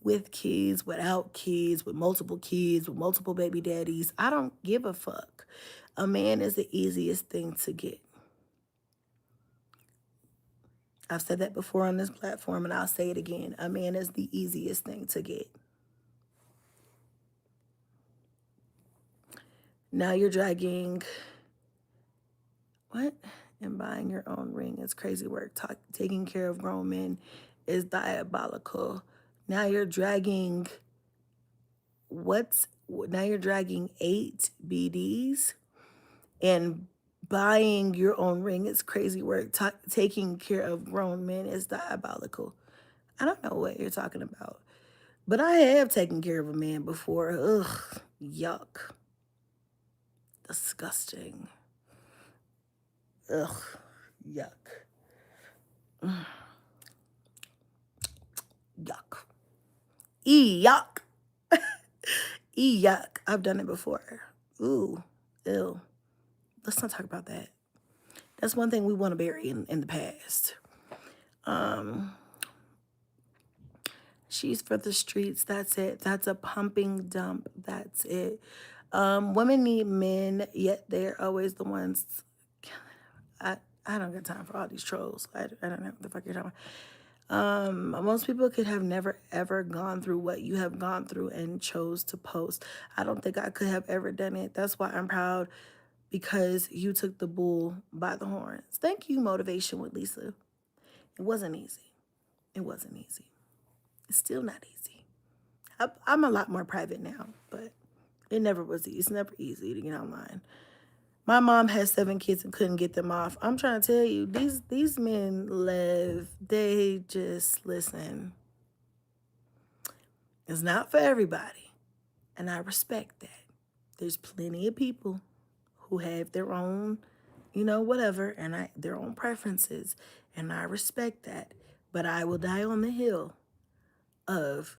With kids, without kids, with multiple baby daddies. I don't give a fuck. A man is the easiest thing to get. I've said that before on this platform, and I'll say it again. A man is the easiest thing to get. Now you're dragging, what? And buying your own ring is crazy work. Taking care of grown men is diabolical. Now you're dragging, now you're dragging 8 BDs, and buying your own ring is crazy work. Taking care of grown men is diabolical. I don't know what you're talking about. But I have taken care of a man before. Ugh, yuck. Disgusting. Ugh, yuck. Yuck. Yuck. Yuck. I've done it before. Ooh, ew. Let's not talk about that. That's one thing we want to bury in the past. She's for the streets. That's it. That's a pumping dump. That's it. Women need men, yet they're always the ones. I, I don't got time for all these trolls. I don't know what the fuck you're talking about. Most people could have never ever gone through what you have gone through and chose to post. I don't think I could have ever done it. That's why I'm proud, because you took the bull by the horns. Thank you, Motivation with Lisa. It wasn't easy. It wasn't easy. It's still not easy. I'm a lot more private now, but it never was easy. It's never easy to get online. My mom has 7 kids and couldn't get them off. I'm trying to tell you, these men live. They just listen. It's not for everybody, and I respect that. There's plenty of people who have their own, whatever, and their own preferences, and I respect that. But I will die on the hill of